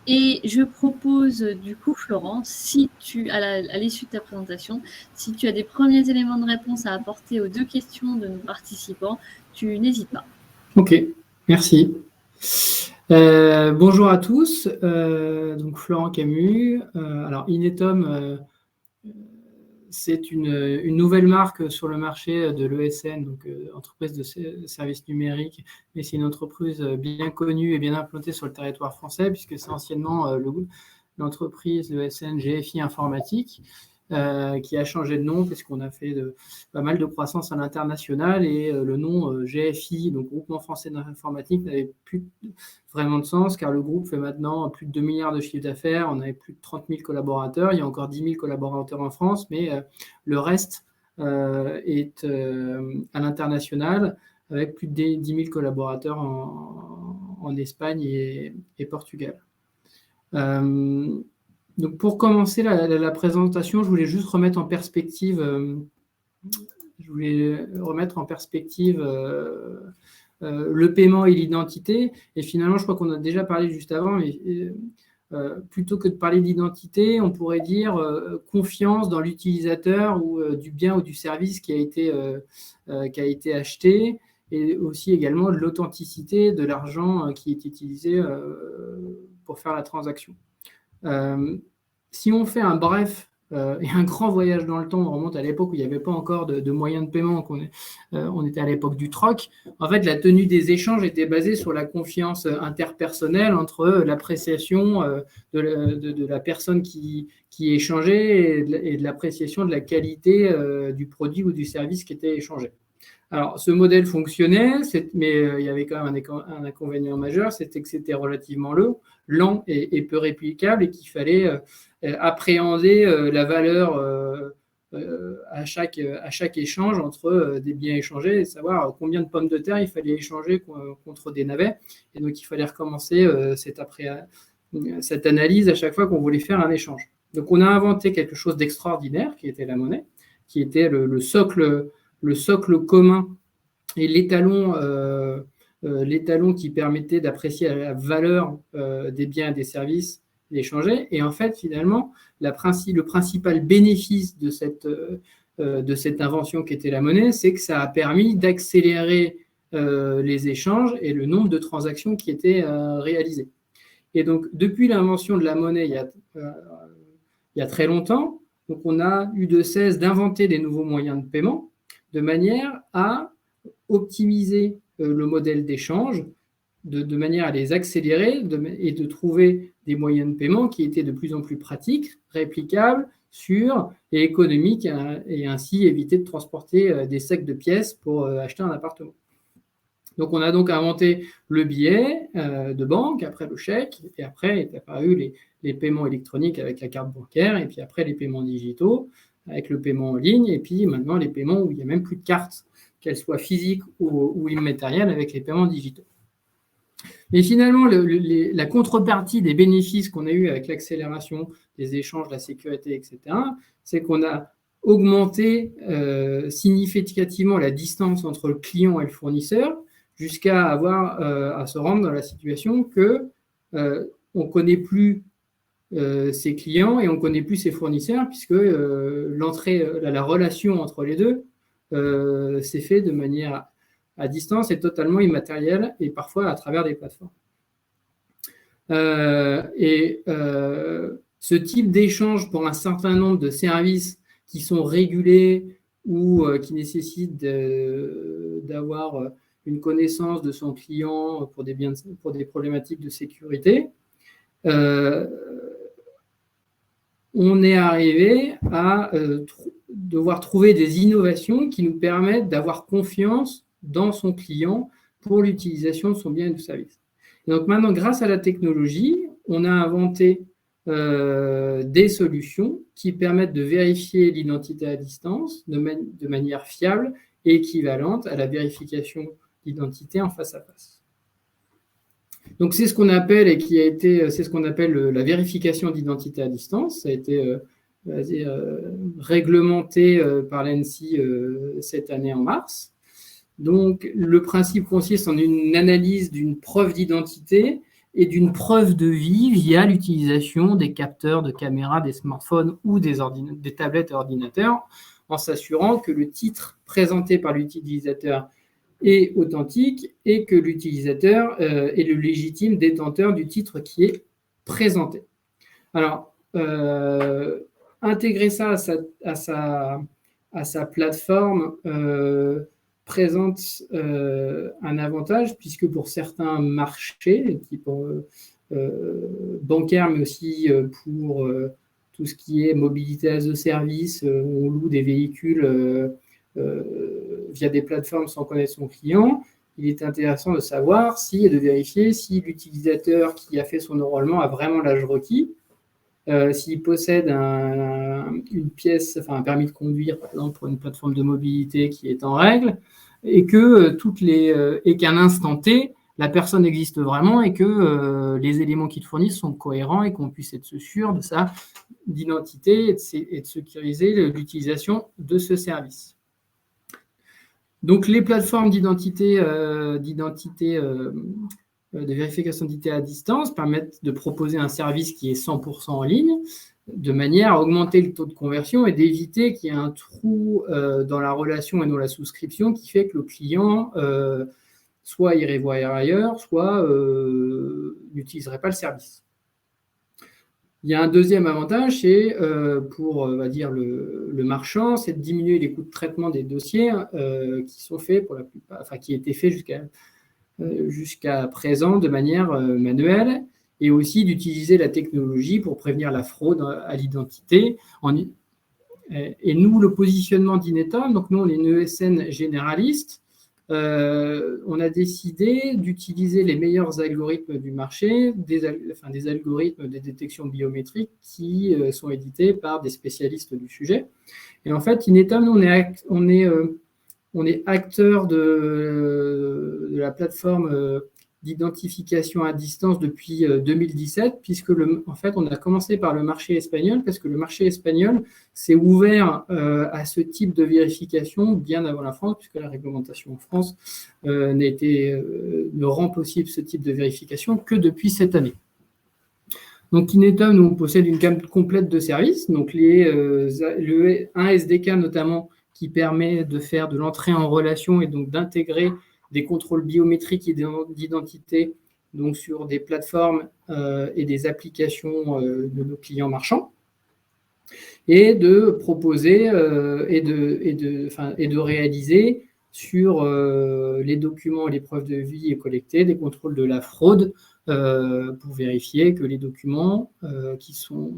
Et je propose du coup, Florent, si à l'issue de ta présentation, si tu as des premiers éléments de réponse à apporter aux 2 questions de nos participants, tu n'hésites pas. Ok, merci. Bonjour à tous, donc Florent Camus. Alors Inetum, c'est une nouvelle marque sur le marché de l'ESN, donc entreprise de services numériques, mais c'est une entreprise bien connue et bien implantée sur le territoire français, puisque c'est anciennement l'entreprise l'ESN GFI Informatique, qui a changé de nom parce qu'on a fait pas mal de croissance à l'international et le nom GFI, donc Groupement Français d'Informatique, n'avait plus vraiment de sens car le groupe fait maintenant plus de 2 milliards de chiffre d'affaires, on avait plus de 30 000 collaborateurs, il y a encore 10 000 collaborateurs en France, mais le reste est à l'international avec plus de 10 000 collaborateurs en Espagne et Portugal. Donc pour commencer la présentation, je voulais juste remettre en perspective, le paiement et l'identité. Et finalement, je crois qu'on a déjà parlé juste avant, mais plutôt que de parler d'identité, on pourrait dire confiance dans l'utilisateur ou du bien ou du service qui a été acheté, et aussi également de l'authenticité de l'argent qui est utilisé pour faire la transaction. Si on fait un bref et un grand voyage dans le temps. On remonte à l'époque où il n'y avait pas encore de moyens de paiement, on était à l'époque du troc. En fait, la tenue des échanges était basée sur la confiance interpersonnelle entre l'appréciation de la personne qui échangeait et de l'appréciation de la qualité du produit ou du service qui était échangé. Alors, ce modèle fonctionnait, mais il y avait quand même un inconvénient majeur, c'était que c'était relativement lent et peu réplicable et qu'il fallait appréhender la valeur à chaque échange entre des biens échangés et savoir combien de pommes de terre il fallait échanger contre des navets. Et donc, il fallait recommencer cette analyse à chaque fois qu'on voulait faire un échange. Donc, on a inventé quelque chose d'extraordinaire qui était la monnaie, qui était le socle commun et l'étalon qui permettait d'apprécier la valeur des biens et des services échangés. Et en fait, finalement, le principal bénéfice de cette invention qui était la monnaie, c'est que ça a permis d'accélérer les échanges et le nombre de transactions qui étaient réalisées. Et donc, depuis l'invention de la monnaie il y a très longtemps, donc on a eu de cesse d'inventer des nouveaux moyens de paiement de manière à optimiser le modèle d'échange, de manière à les accélérer et de trouver des moyens de paiement qui étaient de plus en plus pratiques, réplicables, sûrs et économiques, et ainsi éviter de transporter des sacs de pièces pour acheter un appartement. Donc, on a donc inventé le billet de banque, après le chèque, et après est apparu les paiements électroniques avec la carte bancaire, et puis après les paiements digitaux avec le paiement en ligne, et puis maintenant les paiements où il n'y a même plus de cartes, qu'elles soient physiques ou immatérielles, avec les paiements digitaux. Mais finalement, la contrepartie des bénéfices qu'on a eu avec l'accélération des échanges, la sécurité, etc., c'est qu'on a augmenté significativement la distance entre le client et le fournisseur, jusqu'à avoir à se rendre dans la situation que on connaît plus ses clients et on connaît plus ses fournisseurs, puisque la relation entre les deux s'est fait de manière à distance et totalement immatérielle, et parfois à travers des plateformes. Ce type d'échange pour un certain nombre de services qui sont régulés ou qui nécessitent d'avoir une connaissance de son client pour des problématiques de sécurité, on est arrivé à devoir trouver des innovations qui nous permettent d'avoir confiance dans son client pour l'utilisation de son bien et de service. Et donc maintenant, grâce à la technologie, on a inventé des solutions qui permettent de vérifier l'identité à distance de manière fiable et équivalente à la vérification d'identité en face à face. Donc c'est ce qu'on appelle la vérification d'identité à distance. Ça a été réglementé par l'ANSSI cette année en mars. Donc le principe consiste en une analyse d'une preuve d'identité et d'une preuve de vie via l'utilisation des capteurs de caméra des smartphones ou des tablettes et ordinateurs, en s'assurant que le titre présenté par l'utilisateur est authentique et que l'utilisateur est le légitime détenteur du titre qui est présenté. Alors, intégrer ça à sa plateforme présente un avantage, puisque pour certains marchés, type bancaire, mais aussi pour tout ce qui est mobilité as a service, on loue des véhicules via des plateformes sans connaître son client, il est intéressant de savoir et de vérifier si l'utilisateur qui a fait son enrôlement a vraiment l'âge requis, s'il possède une pièce, un permis de conduire, par exemple, pour une plateforme de mobilité qui est en règle, et qu'à un instant T, la personne existe vraiment et que les éléments qu'il fournissent sont cohérents et qu'on puisse être sûr de sa identité et de sécuriser l'utilisation de ce service. Donc, les plateformes de vérification d'identité à distance permettent de proposer un service qui est 100% en ligne, de manière à augmenter le taux de conversion et d'éviter qu'il y ait un trou dans la relation et dans la souscription qui fait que le client soit irait voir ailleurs, soit n'utiliserait pas le service. Il y a un deuxième avantage, c'est pour on va dire le marchand, c'est de diminuer les coûts de traitement des dossiers qui sont faits pour la plupart, enfin qui étaient faits jusqu'à présent de manière manuelle, et aussi d'utiliser la technologie pour prévenir la fraude à l'identité. Et nous, le positionnement d'Inetom, donc nous, on est une ESN généraliste, on a décidé d'utiliser les meilleurs algorithmes du marché, des algorithmes de détection biométrique qui sont édités par des spécialistes du sujet. Et en fait, Inetom, nous, on est acteur de la plateforme d'identification à distance depuis 2017, puisque en fait, on a commencé par le marché espagnol, parce que le marché espagnol s'est ouvert à ce type de vérification bien avant la France, puisque la réglementation en France ne rend possible ce type de vérification que depuis cette année. Donc, Inetom, nous, on possède une gamme complète de services, donc un SDK notamment, qui permet de faire de l'entrée en relation et donc d'intégrer des contrôles biométriques et d'identité donc sur des plateformes et des applications de nos clients marchands, et de proposer et de réaliser sur les documents et les preuves de vie collectées des contrôles de la fraude pour vérifier que les documents qui sont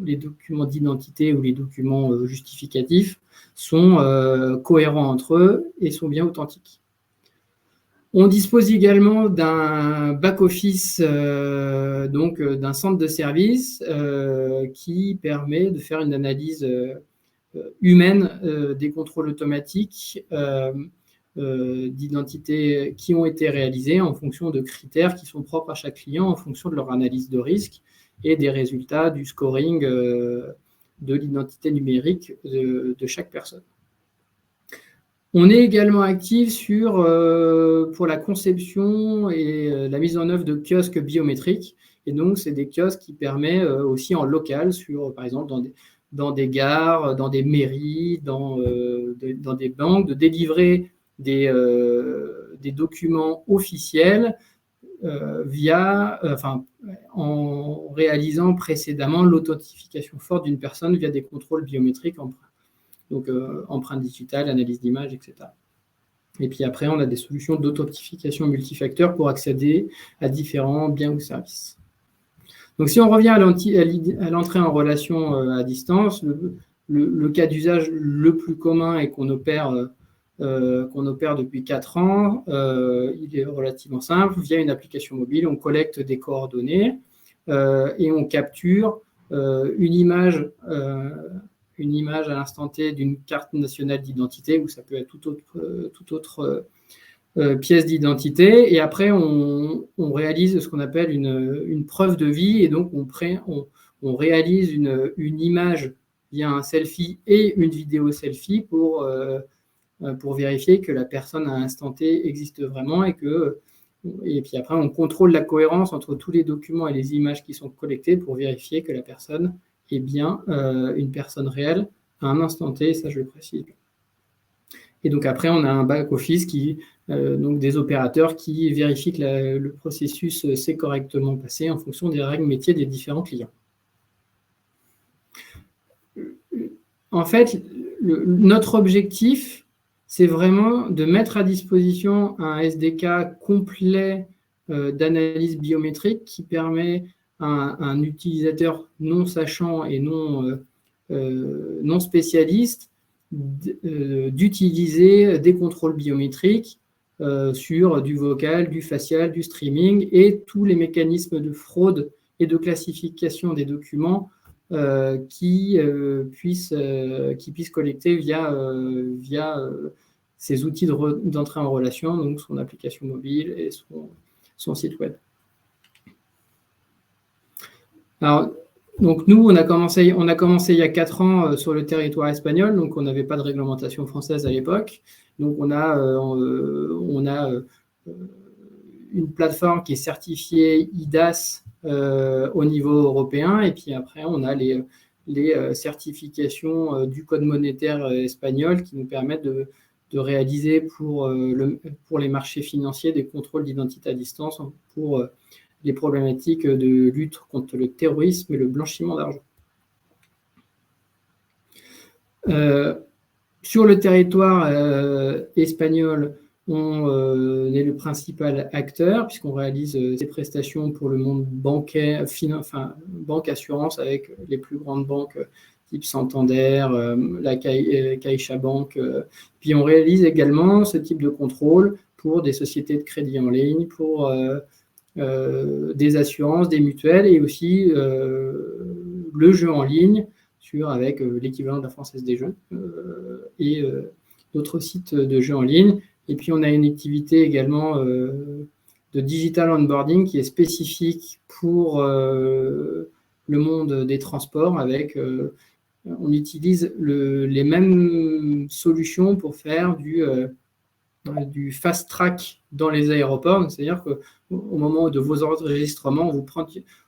les documents d'identité ou les documents justificatifs sont cohérents entre eux et sont bien authentiques. On dispose également d'un back-office, donc d'un centre de service qui permet de faire une analyse humaine des contrôles automatiques d'identité qui ont été réalisés en fonction de critères qui sont propres à chaque client, en fonction de leur analyse de risque et des résultats du scoring de l'identité numérique de chaque personne. On est également actif pour la conception et la mise en œuvre de kiosques biométriques. Et donc, c'est des kiosques qui permettent aussi en local, par exemple dans des gares, dans des mairies, dans des banques, de délivrer des documents officiels en réalisant précédemment l'authentification forte d'une personne via des contrôles biométriques donc empreinte digitale, analyse d'image, etc. Et puis après, on a des solutions d'authentification multifacteur pour accéder à différents biens ou services. Donc si on revient à l'entrée en relation à distance, le cas d'usage le plus commun et qu'on opère depuis 4 ans, il est relativement simple. Via une application mobile, on collecte des coordonnées et on capture une image à l'instant T d'une carte nationale d'identité, ou ça peut être toute autre pièce d'identité. Et après, on réalise ce qu'on appelle une preuve de vie. Et donc, on réalise une image via un selfie et une vidéo selfie pour vérifier que la personne à l'instant T existe vraiment et puis après, on contrôle la cohérence entre tous les documents et les images qui sont collectées pour vérifier que la personne est bien une personne réelle à un instant T, ça je le précise. Et donc après, on a un back-office donc des opérateurs qui vérifient que le processus s'est correctement passé en fonction des règles métiers des différents clients. En fait, notre objectif, c'est vraiment de mettre à disposition un SDK complet d'analyse biométrique qui permet à un utilisateur non sachant et non spécialiste d'utiliser des contrôles biométriques sur du vocal, du facial, du streaming et tous les mécanismes de fraude et de classification des documents qui puissent collecter via ces outils d'entrée en relation, donc son application mobile et son site web. Alors, donc nous, on a commencé il y a 4 ans sur le territoire espagnol, donc on n'avait pas de réglementation française à l'époque. Donc on a une plateforme qui est certifiée IDAS au niveau européen, et puis après on a les certifications du code monétaire espagnol qui nous permettent de réaliser pour les marchés financiers des contrôles d'identité à distance pour les problématiques de lutte contre le terrorisme et le blanchiment d'argent. Sur le territoire espagnol, on est le principal acteur puisqu'on réalise ces prestations pour le monde bancaire, banque assurance avec les plus grandes banques type Santander, la CaixaBank. Puis on réalise également ce type de contrôle pour des sociétés de crédit en ligne, pour des assurances, des mutuelles et aussi le jeu en ligne avec l'équivalent de la Française des Jeux et d'autres sites de jeux en ligne. Et puis, on a une activité également de digital onboarding qui est spécifique pour le monde des transports avec, on utilise les mêmes solutions pour faire du fast track dans les aéroports. C'est-à-dire qu'au moment de vos enregistrements,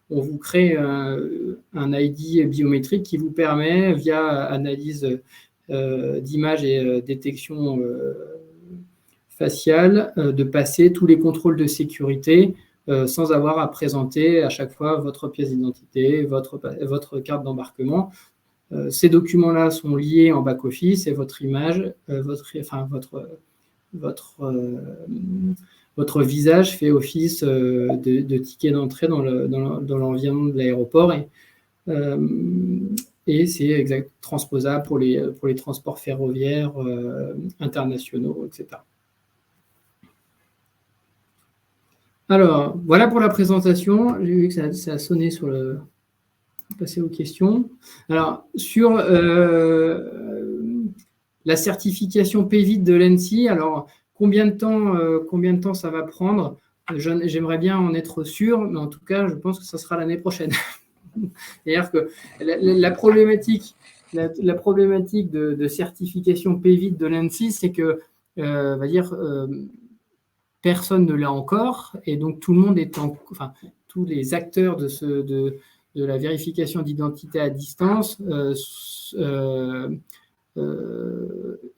on vous crée un ID biométrique qui vous permet, via analyse d'images et détection faciale, de passer tous les contrôles de sécurité sans avoir à présenter à chaque fois votre pièce d'identité, votre carte d'embarquement. Ces documents-là sont liés en back-office et votre image, votre visage fait office de ticket d'entrée dans l'environnement de l'aéroport et c'est transposable pour les transports ferroviaires internationaux, etc. Alors, voilà pour la présentation. J'ai vu que ça a sonné sur le... Passer aux questions. Alors, sur la certification PVIT de l'ENSI, alors, combien de temps ça va prendre? J'aimerais bien en être sûr, mais en tout cas, je pense que ça sera l'année prochaine. C'est-à-dire que la problématique de certification PVIT de l'ENSI, c'est que, personne ne l'a encore, et donc tout le monde est tous les acteurs de la vérification d'identité à distance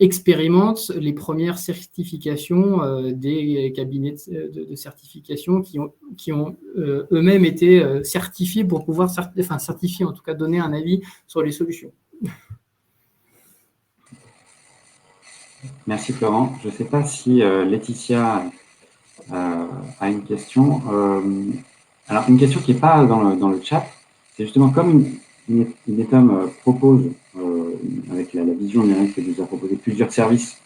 expérimentent les premières certifications des cabinets de certification qui ont eux-mêmes été certifiés pour pouvoir certifier, en tout cas donner un avis sur les solutions. Merci Florent. Je ne sais pas si Laetitia a une question. Alors, une question qui n'est pas dans le chat, c'est justement comme Inetom propose, avec la vision numérique que nous a proposé plusieurs services,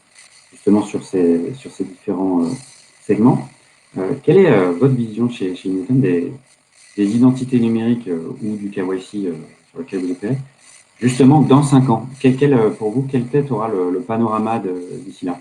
justement sur ces différents segments. Quelle est votre vision chez Inetom des identités numériques ou du KYC sur lequel vous opérez, justement dans 5 ans? Pour vous, quelle tête aura le panorama d'ici là?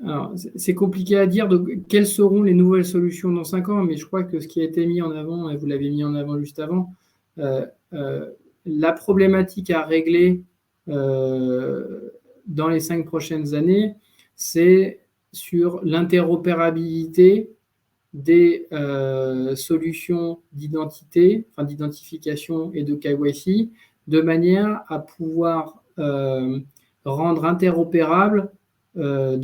Alors, c'est compliqué à dire quelles seront les nouvelles solutions dans 5 ans, mais je crois que ce qui a été mis en avant, et vous l'avez mis en avant juste avant, la problématique à régler dans les 5 prochaines années, c'est sur l'interopérabilité des solutions d'identification et de KYC, de manière à pouvoir rendre interopérable à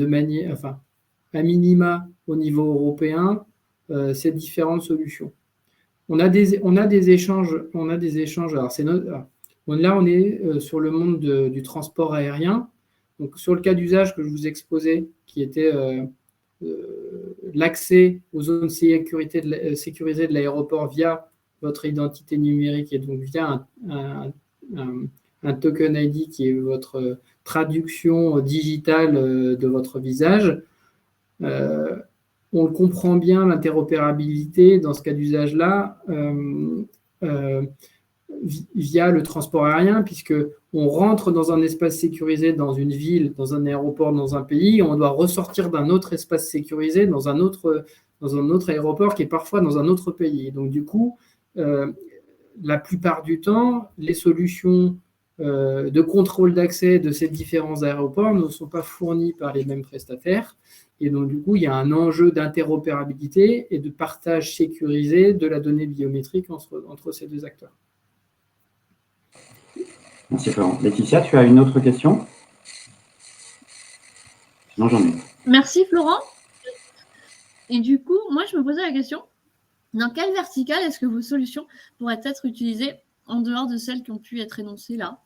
minima au niveau européen, ces différentes solutions. On a des échanges. Alors là, on est sur le monde du transport aérien. Donc, sur le cas d'usage que je vous exposais, qui était l'accès aux zones sécurisées de l'aéroport via votre identité numérique et donc via un token ID qui est votre traduction digitale de votre visage. On comprend bien l'interopérabilité dans ce cas d'usage-là via le transport aérien, puisqu'on rentre dans un espace sécurisé dans une ville, dans un aéroport, dans un pays, on doit ressortir d'un autre espace sécurisé dans un autre aéroport qui est parfois dans un autre pays. Et donc, du coup, la plupart du temps, les solutions de contrôle d'accès de ces différents aéroports ne sont pas fournis par les mêmes prestataires. Et donc, du coup, il y a un enjeu d'interopérabilité et de partage sécurisé de la donnée biométrique entre ces deux acteurs. Merci Florent. Laetitia, tu as une autre question? Sinon, j'en ai. Merci Florent. Et du coup, moi, je me posais la question, dans quelle verticale est-ce que vos solutions pourraient être utilisées en dehors de celles qui ont pu être énoncées là?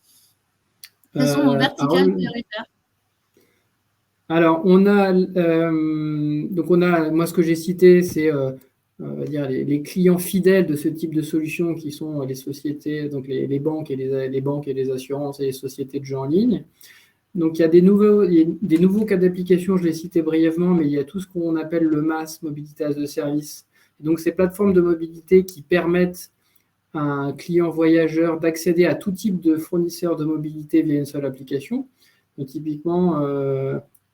Quelles sont vos verticales prioritaires? Alors, on a, moi, ce que j'ai cité, c'est on va dire les clients fidèles de ce type de solution qui sont les sociétés, donc les banques et les banques et les assurances et les sociétés de jeux en ligne. Donc, il y a des nouveaux cas d'application, je l'ai cité brièvement, mais il y a tout ce qu'on appelle le MaaS, Mobilité as a Service. Donc, ces plateformes de mobilité qui permettent à un client voyageur d'accéder à tout type de fournisseur de mobilité via une seule application. Donc, typiquement,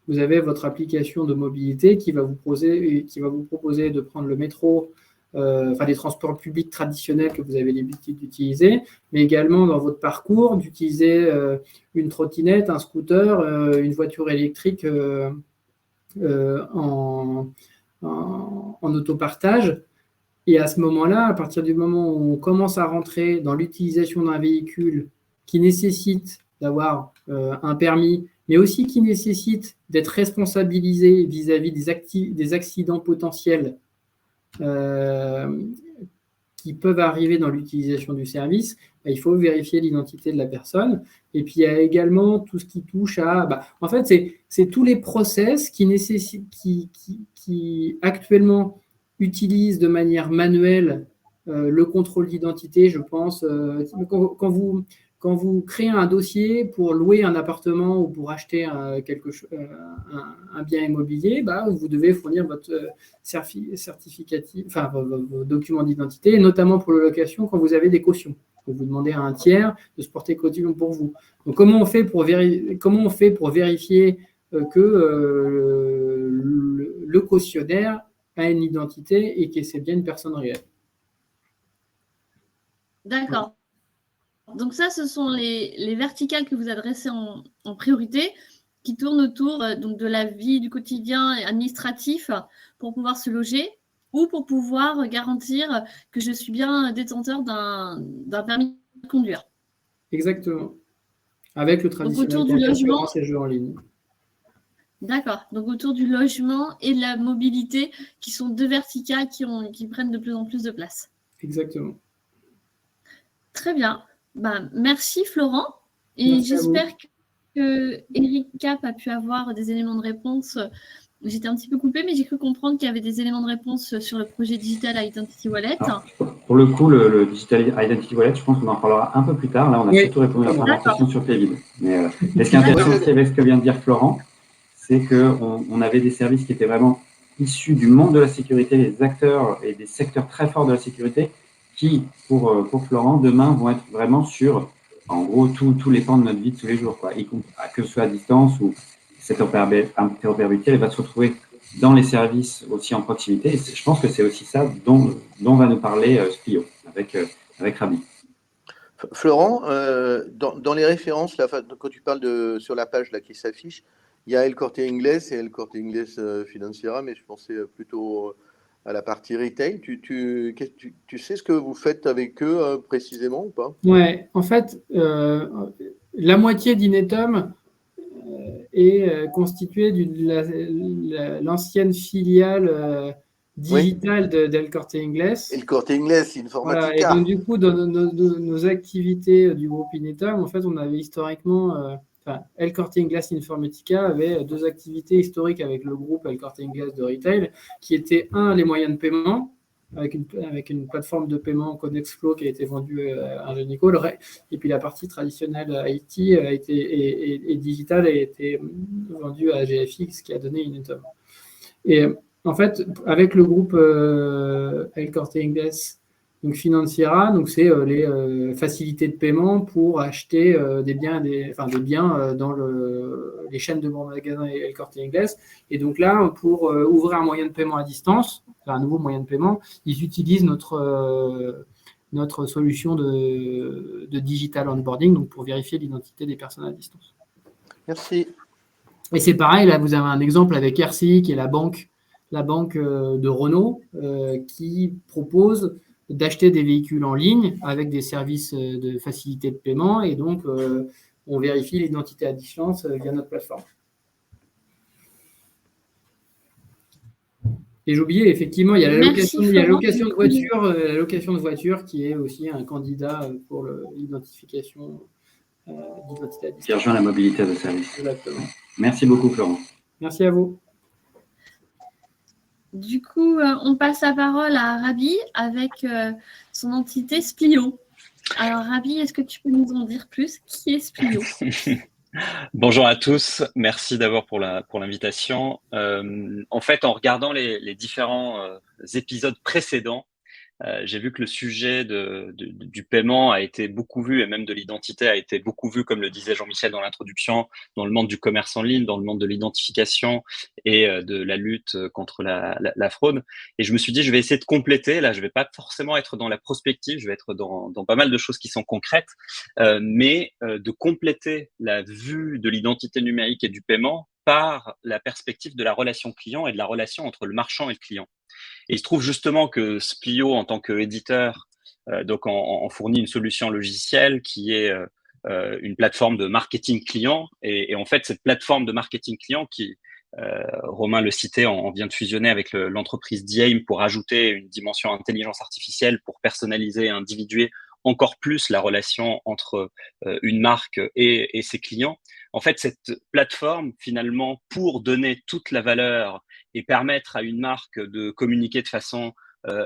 vous avez votre application de mobilité qui va vous proposer de prendre le métro, les transports publics traditionnels que vous avez l'habitude d'utiliser, mais également dans votre parcours d'utiliser une trottinette, un scooter, une voiture électrique en autopartage. Et à ce moment-là, à partir du moment où on commence à rentrer dans l'utilisation d'un véhicule qui nécessite d'avoir un permis, mais aussi qui nécessite d'être responsabilisé vis-à-vis des accidents potentiels qui peuvent arriver dans l'utilisation du service, il faut vérifier l'identité de la personne. Et puis, il y a également tout ce qui touche à... en fait, c'est tous les process qui actuellement utilisent de manière manuelle le contrôle d'identité, je pense. Quand vous créez un dossier pour louer un appartement ou pour acheter un bien immobilier, vous devez fournir votre certificatif, vos documents d'identité, notamment pour la location quand vous avez des cautions. Vous demandez à un tiers de se porter caution pour vous. Donc, comment on fait pour vérifier que le cautionnaire a une identité et que c'est bien une personne réelle? D'accord. Donc ça, ce sont les verticales que vous adressez en priorité, qui tournent autour donc de la vie du quotidien administratif pour pouvoir se loger ou pour pouvoir garantir que je suis bien détenteur d'un permis de conduire. Exactement. Avec le traditionnel compte assurance et jeux en ligne. D'accord. Donc autour du logement et de la mobilité, qui sont deux verticales qui prennent de plus en plus de place. Exactement. Très bien. Merci Florent. Et j'espère que Eric Cap a pu avoir des éléments de réponse. J'étais un petit peu coupée, mais j'ai cru comprendre qu'il y avait des éléments de réponse sur le projet Digital Identity Wallet. Alors, pour le coup, le Digital Identity Wallet, je pense qu'on en parlera un peu plus tard. Là, on a surtout répondu à la question sur Kevin. Mais ce qui est intéressant aussi avec ce que vient de dire Florent, c'est qu'on avait des services qui étaient vraiment issus du monde de la sécurité, des acteurs et des secteurs très forts de la sécurité, qui, pour Florent, demain, vont être vraiment sur, en gros, tous les pans de notre vie de tous les jours, quoi, que ce soit à distance ou cette interopérabilité, elle va se retrouver dans les services aussi en proximité. Et je pense que c'est aussi ça dont va nous parler Splio avec Rabi. Florent, dans les références, là, quand tu parles sur la page là, qui s'affiche, il y a El Corte Inglés et El Corte Inglés Financiera, mais je pensais plutôt à la partie retail. Tu sais ce que vous faites avec eux précisément ou pas? Ouais, en fait, la moitié d'Inetum est constituée de l'ancienne filiale digitale d'El Corte Inglés. El Corte Inglés Informatica. Voilà, et donc, du coup, dans nos activités du groupe Inetum, en fait, on avait historiquement... El Corte Inglés Informatica avait deux activités historiques avec le groupe El Corte Inglés de retail, qui étaient les moyens de paiement, avec une plateforme de paiement Codexflow qui a été vendue à Ingenico, et puis la partie traditionnelle IT et digitale a été vendue à GFX qui a donné Inetum. Et en fait, avec le groupe El Corte Inglés, donc Financiera, donc c'est les facilités de paiement pour acheter des biens dans les chaînes de magasins El Corte Inglés. Et donc là, pour ouvrir un moyen de paiement à distance, un nouveau moyen de paiement, ils utilisent notre solution de digital onboarding, donc pour vérifier l'identité des personnes à distance. Merci. Et c'est pareil, là vous avez un exemple avec RCI, qui est la banque de Renault, qui propose d'acheter des véhicules en ligne avec des services de facilité de paiement, et donc on vérifie l'identité à distance via notre plateforme. Et j'oubliais, effectivement, il y a la Merci, location de Florent. voiture, la location de voiture qui est aussi un candidat pour l'identification d'identité à Qui distance. rejoint la mobilité de service. Exactement. Merci beaucoup, Florent. Merci à vous. Du coup, on passe la parole à Rabi avec son entité Splio. Alors, Rabi, est-ce que tu peux nous en dire plus? Qui est Splio? Bonjour à tous, merci d'abord pour l'invitation. En fait, en regardant les différents épisodes précédents, j'ai vu que le sujet du paiement a été beaucoup vu, et même de l'identité a été beaucoup vu, comme le disait Jean-Michel dans l'introduction, dans le monde du commerce en ligne, dans le monde de l'identification et de la lutte contre la fraude. Et je me suis dit, je vais essayer de compléter. Là, je vais pas forcément être dans la prospective, je vais être dans pas mal de choses qui sont concrètes, mais de compléter la vue de l'identité numérique et du paiement par la perspective de la relation client et de la relation entre le marchand et le client. Et il se trouve justement que Splio, en tant qu'éditeur, donc en fournit une solution logicielle qui est une plateforme de marketing client. Et en fait, cette plateforme de marketing client qui, Romain le citait, on vient de fusionner avec l'entreprise Diem pour ajouter une dimension intelligence artificielle pour personnaliser et individuer encore plus la relation entre une marque et ses clients. En fait, cette plateforme, finalement, pour donner toute la valeur et permettre à une marque de communiquer de façon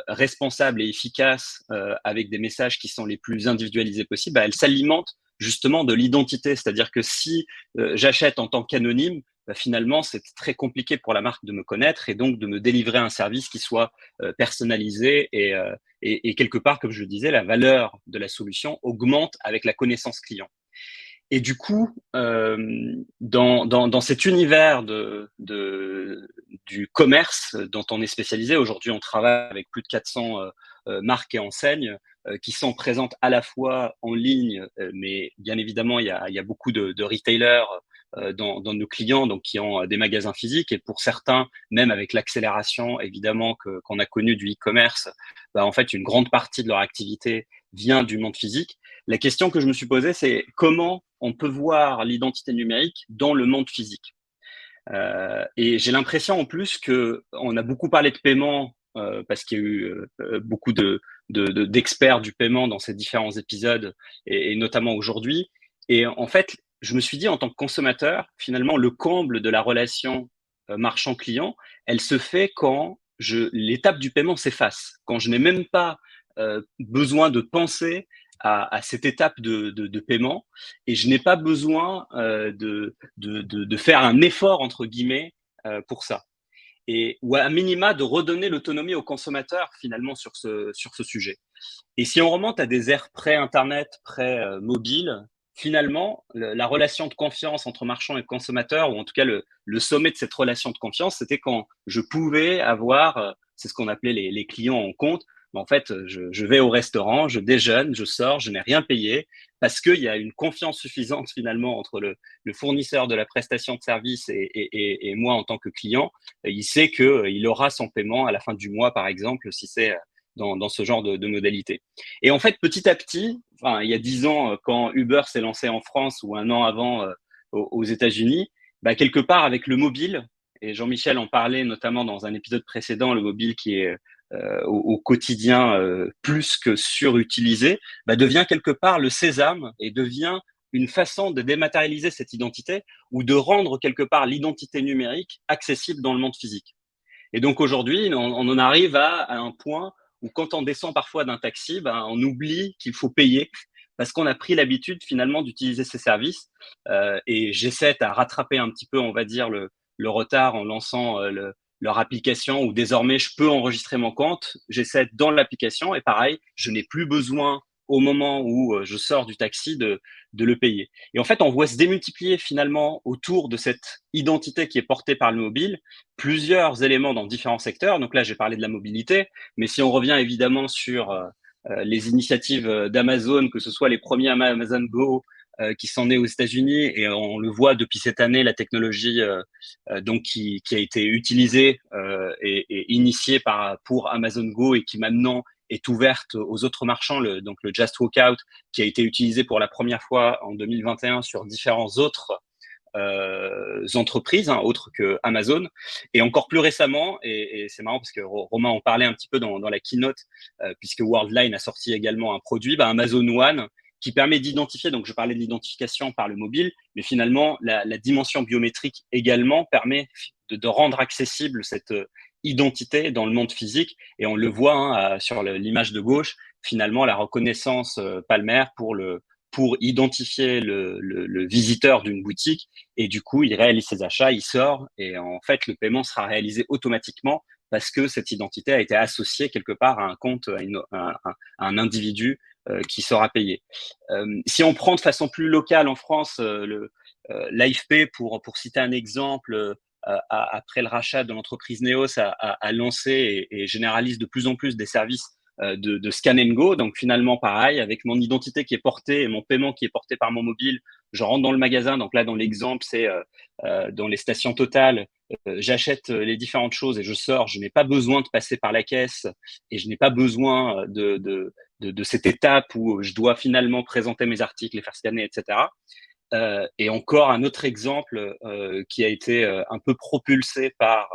responsable et efficace avec des messages qui sont les plus individualisés possibles, elle s'alimente justement de l'identité. C'est-à-dire que si j'achète en tant qu'anonyme, finalement, c'est très compliqué pour la marque de me connaître et donc de me délivrer un service qui soit personnalisé et quelque part, comme je le disais, la valeur de la solution augmente avec la connaissance client. Et du coup, dans cet univers du commerce dont on est spécialisé, aujourd'hui on travaille avec plus de 400 marques et enseignes qui sont présentes à la fois en ligne, mais bien évidemment il y a beaucoup de retailers dans nos clients, donc qui ont des magasins physiques, et pour certains, même avec l'accélération évidemment qu'on a connue du e-commerce, en fait une grande partie de leur activité vient du monde physique. La question que je me suis posée, c'est comment on peut voir l'identité numérique dans le monde physique. Et j'ai l'impression en plus qu'on a beaucoup parlé de paiement parce qu'il y a eu beaucoup d'experts du paiement dans ces différents épisodes et notamment aujourd'hui. Et en fait, je me suis dit en tant que consommateur, finalement, le comble de la relation marchand-client, elle se fait quand l'étape du paiement s'efface, quand je n'ai même pas besoin de penser à cette étape de paiement et je n'ai pas besoin de faire un effort entre guillemets pour ça. Ou à minima de redonner l'autonomie aux consommateurs finalement sur ce sujet. Et si on remonte à des ères pré-internet, pré-mobile, finalement, la relation de confiance entre marchand et consommateur, ou en tout cas le sommet de cette relation de confiance, c'était quand je pouvais avoir, c'est ce qu'on appelait les clients en compte. En fait, je vais au restaurant, je déjeune, je sors, je n'ai rien payé parce qu'il y a une confiance suffisante finalement entre le fournisseur de la prestation de service et moi en tant que client. Il sait qu'il aura son paiement à la fin du mois, par exemple, si c'est dans ce genre de modalité. Et en fait, petit à petit, il y a 10 ans, quand Uber s'est lancé en France ou un an avant aux États-Unis, quelque part avec le mobile, et Jean-Michel en parlait notamment dans un épisode précédent, le mobile qui est au quotidien plus que surutilisé, devient quelque part le sésame et devient une façon de dématérialiser cette identité ou de rendre quelque part l'identité numérique accessible dans le monde physique. Et donc aujourd'hui, on en arrive à un point où quand on descend parfois d'un taxi, on oublie qu'il faut payer parce qu'on a pris l'habitude finalement d'utiliser ces services. Et j'essaie à rattraper un petit peu, on va dire, le retard en lançant leur application où désormais je peux enregistrer mon compte. J'essaie dans l'application et pareil, je n'ai plus besoin au moment où je sors du taxi de le payer. Et en fait, on voit se démultiplier finalement autour de cette identité qui est portée par le mobile plusieurs éléments dans différents secteurs. Donc là, j'ai parlé de la mobilité, mais si on revient évidemment sur les initiatives d'Amazon, que ce soit les premiers Amazon Go qui sont nés aux États-Unis, et on le voit depuis cette année, la technologie donc qui a été utilisée et initiée pour Amazon Go et qui maintenant est ouverte aux autres marchands, donc le Just Walk Out, qui a été utilisé pour la première fois en 2021 sur différents autres entreprises, autres que Amazon. Et encore plus récemment, et c'est marrant parce que Romain en parlait un petit peu dans la keynote, puisque Worldline a sorti également un produit, Amazon One, qui permet d'identifier, donc je parlais de l'identification par le mobile, mais finalement, la dimension biométrique également permet de rendre accessible cette identité dans le monde physique. Et on le voit sur l'image de gauche, finalement, la reconnaissance palmaire pour identifier le visiteur d'une boutique. Et du coup, il réalise ses achats, il sort, et en fait, le paiement sera réalisé automatiquement parce que cette identité a été associée quelque part à un compte, à un individu qui sera payé. Si on prend de façon plus locale en France, l'AFP, pour citer un exemple, après le rachat de l'entreprise Neos, a lancé et généralise de plus en plus des services de scan and go. Donc finalement, pareil, avec mon identité qui est portée et mon paiement qui est porté par mon mobile, je rentre dans le magasin. Donc là, dans l'exemple, c'est dans les stations Total, j'achète les différentes choses et je sors. Je n'ai pas besoin de passer par la caisse et je n'ai pas besoin de cette étape où je dois finalement présenter mes articles, les faire scanner, etc. Et encore un autre exemple qui a été un peu propulsé par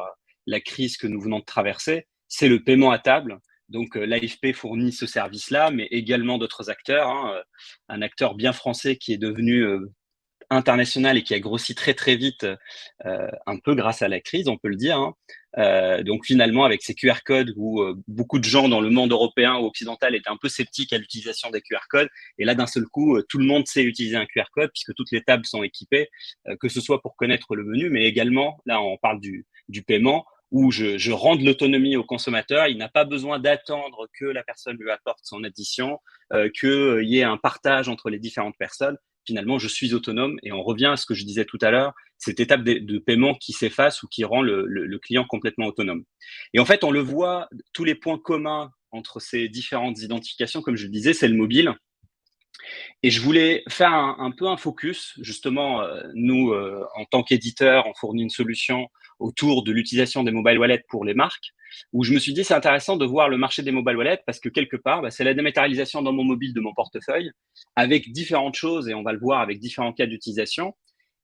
la crise que nous venons de traverser, c'est le paiement à table. Donc l'AFP fournit ce service-là, mais également d'autres acteurs. Un acteur bien français qui est devenu international et qui a grossi très très vite, un peu grâce à la crise, on peut le dire. Donc finalement, avec ces QR codes où beaucoup de gens dans le monde européen ou occidental étaient un peu sceptiques à l'utilisation des QR codes, et là d'un seul coup, tout le monde sait utiliser un QR code puisque toutes les tables sont équipées, que ce soit pour connaître le menu, mais également, là on parle du paiement, où je rends de l'autonomie au consommateur. Il n'a pas besoin d'attendre que la personne lui apporte son addition, qu'il y ait un partage entre les différentes personnes. Finalement, je suis autonome, et on revient à ce que je disais tout à l'heure, cette étape de paiement qui s'efface ou qui rend le client complètement autonome. Et en fait, on le voit, tous les points communs entre ces différentes identifications, comme je le disais, c'est le mobile. Et je voulais faire un peu un focus, justement, nous, en tant qu'éditeur, on fournit une solution autour de l'utilisation des mobile wallets pour les marques, où je me suis dit c'est intéressant de voir le marché des mobile wallets parce que quelque part, c'est la dématérialisation dans mon mobile de mon portefeuille avec différentes choses, et on va le voir avec différents cas d'utilisation.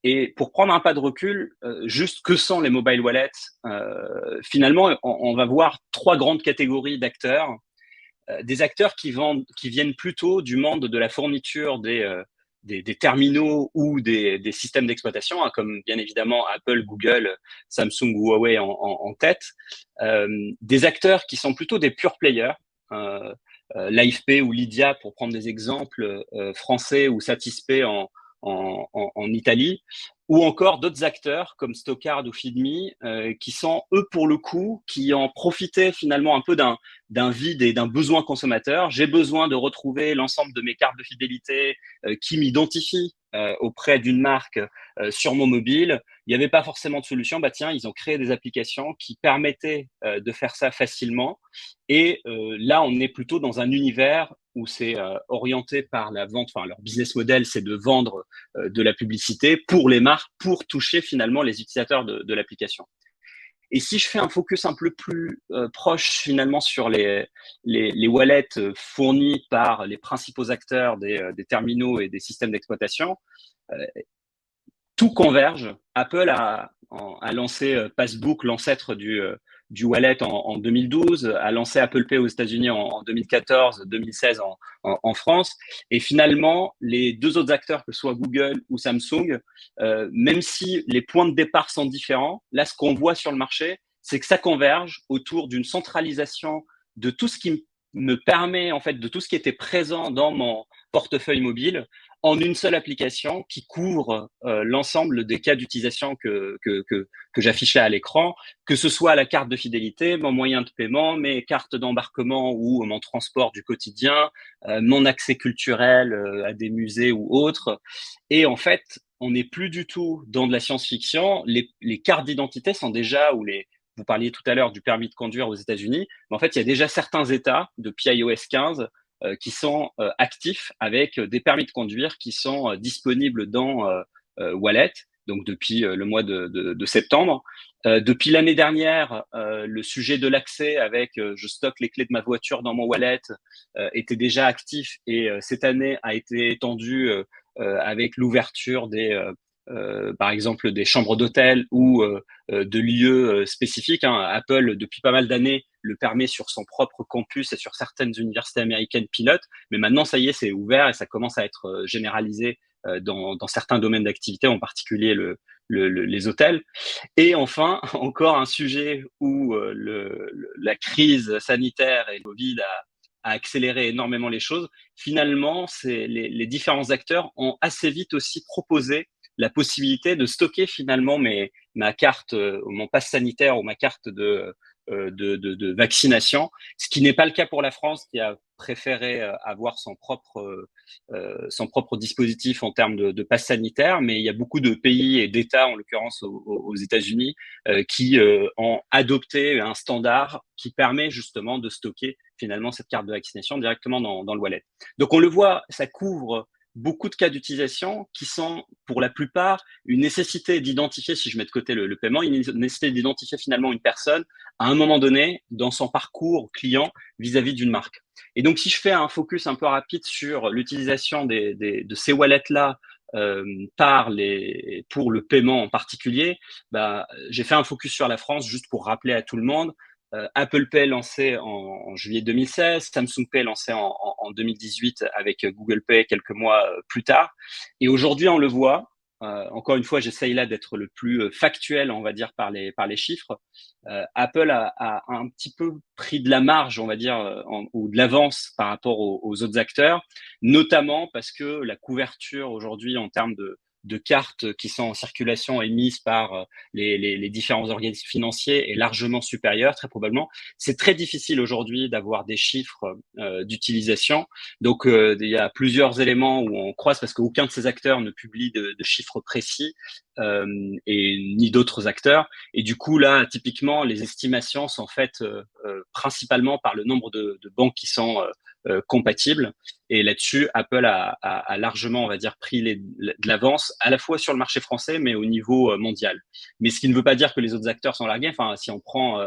Et pour prendre un pas de recul, juste que sont les mobile wallets, finalement, on va voir trois grandes catégories d'acteurs. Des acteurs qui viennent plutôt du monde de la fourniture des terminaux ou des systèmes d'exploitation, comme bien évidemment Apple, Google, Samsung, Huawei en tête. Des acteurs qui sont plutôt des pure players, l'AFP ou Lydia pour prendre des exemples français, ou Satispay en Italie, ou encore d'autres acteurs comme Stockard ou Feedme, qui sont, eux, pour le coup, qui en profitaient finalement un peu d'un vide et d'un besoin consommateur. J'ai besoin de retrouver l'ensemble de mes cartes de fidélité qui m'identifient auprès d'une marque sur mon mobile. Il n'y avait pas forcément de solution. Tiens, ils ont créé des applications qui permettaient de faire ça facilement. Et là, on est plutôt dans un univers où c'est orienté par la vente. Enfin, leur business model, c'est de vendre de la publicité pour les marques, pour toucher finalement les utilisateurs de l'application. Et si je fais un focus un peu plus proche finalement sur les wallets fournis par les principaux acteurs des terminaux et des systèmes d'exploitation, tout converge. Apple a lancé Passbook, l'ancêtre du wallet, en 2012, a lancé Apple Pay aux États-Unis en 2014, 2016 en France. Et finalement, les deux autres acteurs, que ce soit Google ou Samsung, même si les points de départ sont différents, là, ce qu'on voit sur le marché, c'est que ça converge autour d'une centralisation de tout ce qui me permet, en fait, de tout ce qui était présent dans mon portefeuille mobile, en une seule application qui couvre l'ensemble des cas d'utilisation que j'affichais à l'écran, que ce soit la carte de fidélité, mon moyen de paiement, mes cartes d'embarquement ou mon transport du quotidien, mon accès culturel à des musées ou autres. Et en fait, on n'est plus du tout dans de la science-fiction. Les cartes d'identité sont déjà, vous parliez tout à l'heure du permis de conduire aux États-Unis, mais en fait, il y a déjà certains États, depuis iOS 15, qui sont actifs avec des permis de conduire qui sont disponibles dans Wallet, donc depuis le mois de septembre. Depuis l'année dernière, le sujet de l'accès avec je stocke les clés de ma voiture dans mon wallet était déjà actif, et cette année a été étendu avec l'ouverture par exemple des chambres d'hôtel ou de lieux spécifiques. Apple, depuis pas mal d'années, le permet sur son propre campus et sur certaines universités américaines pilotes, mais maintenant, ça y est, c'est ouvert et ça commence à être généralisé dans certains domaines d'activité, en particulier les hôtels. Et enfin, encore un sujet où la crise sanitaire et le Covid a accéléré énormément les choses. Finalement, les différents acteurs ont assez vite aussi proposé la possibilité de stocker finalement ma carte, mon pass sanitaire ou ma carte de vaccination, ce qui n'est pas le cas pour la France, qui a préféré avoir son propre dispositif en termes de pass sanitaire, mais il y a beaucoup de pays et d'États, en l'occurrence aux États-Unis, qui ont adopté un standard qui permet justement de stocker finalement cette carte de vaccination directement dans le wallet. Donc on le voit, ça couvre beaucoup de cas d'utilisation qui sont pour la plupart une nécessité d'identifier, si je mets de côté le paiement, une nécessité d'identifier finalement une personne à un moment donné dans son parcours client vis-à-vis d'une marque. Et donc si je fais un focus un peu rapide sur l'utilisation de ces wallets-là pour le paiement en particulier, j'ai fait un focus sur la France juste pour rappeler à tout le monde. Apple Pay lancé en juillet 2016, Samsung Pay lancé en 2018 avec Google Pay quelques mois plus tard. Et aujourd'hui, on le voit, encore une fois, j'essaye là d'être le plus factuel, on va dire, par les chiffres. Apple a un petit peu pris de la marge, on va dire, ou de l'avance par rapport aux autres acteurs, notamment parce que la couverture aujourd'hui en termes de cartes qui sont en circulation émises par les différents organismes financiers est largement supérieure, très probablement. C'est très difficile aujourd'hui d'avoir des chiffres d'utilisation. Donc, il y a plusieurs éléments où on croise parce qu'aucun de ces acteurs ne publie de chiffres précis et ni d'autres acteurs. Et du coup, là, typiquement, les estimations sont faites principalement par le nombre de banques qui sont compatibles. Et là-dessus, Apple a largement, on va dire, pris de l'avance, à la fois sur le marché français, mais au niveau mondial. Mais ce qui ne veut pas dire que les autres acteurs sont largués. Enfin, si on prend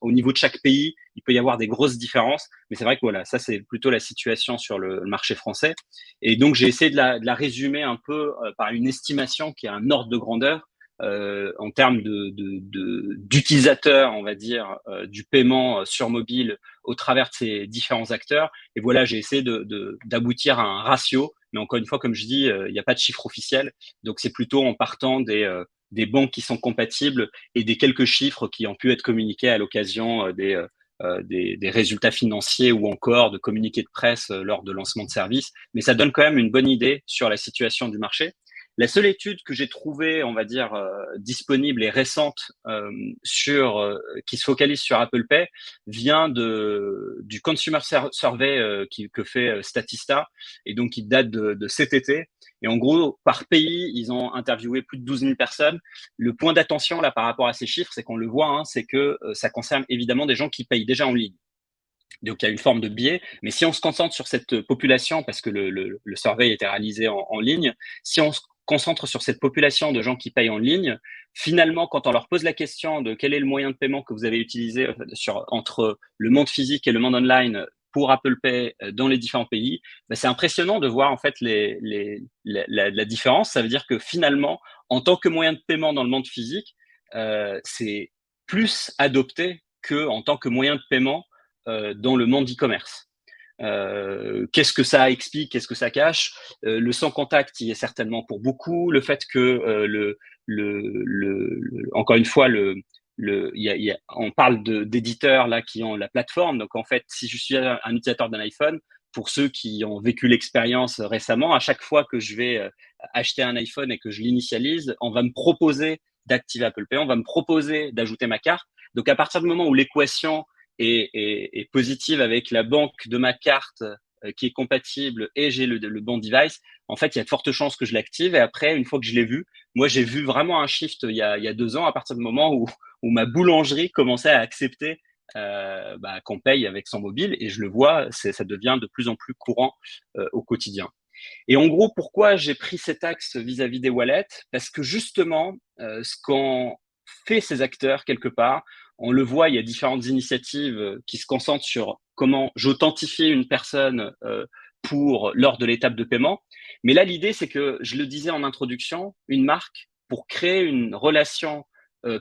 au niveau de chaque pays, il peut y avoir des grosses différences. Mais c'est vrai que voilà, ça, c'est plutôt la situation sur le marché français. Et donc, j'ai essayé de la résumer un peu par une estimation qui a un ordre de grandeur en termes d'utilisateurs, on va dire, du paiement sur mobile au travers de ces différents acteurs. Et voilà, j'ai essayé d'aboutir à un ratio. Mais encore une fois, comme je dis, il n'y a pas de chiffre officiel. Donc, c'est plutôt en partant des banques qui sont compatibles et des quelques chiffres qui ont pu être communiqués à l'occasion des résultats financiers ou encore de communiqués de presse lors de lancement de services. Mais ça donne quand même une bonne idée sur la situation du marché. La seule étude que j'ai trouvée, on va dire, disponible et récente qui se focalise sur Apple Pay vient du Consumer Survey que fait Statista et donc qui date de cet été. Et en gros, par pays, ils ont interviewé plus de 12 000 personnes. Le point d'attention là par rapport à ces chiffres, c'est qu'on le voit, c'est que ça concerne évidemment des gens qui payent déjà en ligne. Donc, il y a une forme de biais. Mais si on se concentre sur cette population, parce que le survey était réalisé en ligne, si on se concentre sur cette population de gens qui payent en ligne, finalement, quand on leur pose la question de quel est le moyen de paiement que vous avez utilisé entre le monde physique et le monde online pour Apple Pay dans les différents pays, c'est impressionnant de voir en fait la différence. Ça veut dire que finalement, en tant que moyen de paiement dans le monde physique, c'est plus adopté qu'en tant que moyen de paiement dans le monde e-commerce. Qu'est-ce que ça explique, qu'est-ce que ça cache? Le sans contact y est certainement pour beaucoup. Le fait que encore une fois, on parle d'éditeurs là qui ont la plateforme. Donc en fait, si je suis un utilisateur d'un iPhone, pour ceux qui ont vécu l'expérience récemment, à chaque fois que je vais acheter un iPhone et que je l'initialise, on va me proposer d'activer Apple Pay, on va me proposer d'ajouter ma carte. Donc à partir du moment où l'équation est positive avec la banque de ma carte qui est compatible et j'ai le bon device, en fait, il y a de fortes chances que je l'active. Et après, une fois que je l'ai vu, moi, j'ai vu vraiment un shift il y a 2 ans à partir du moment où ma boulangerie commençait à accepter qu'on paye avec son mobile. Et je le vois, ça devient de plus en plus courant au quotidien. Et en gros, pourquoi j'ai pris cet axe vis-à-vis des wallets? Parce que justement, ce qu'ont fait ces acteurs quelque part, on le voit, il y a différentes initiatives qui se concentrent sur comment j'authentifie une personne lors de l'étape de paiement. Mais là, l'idée, c'est que, je le disais en introduction, une marque, pour créer une relation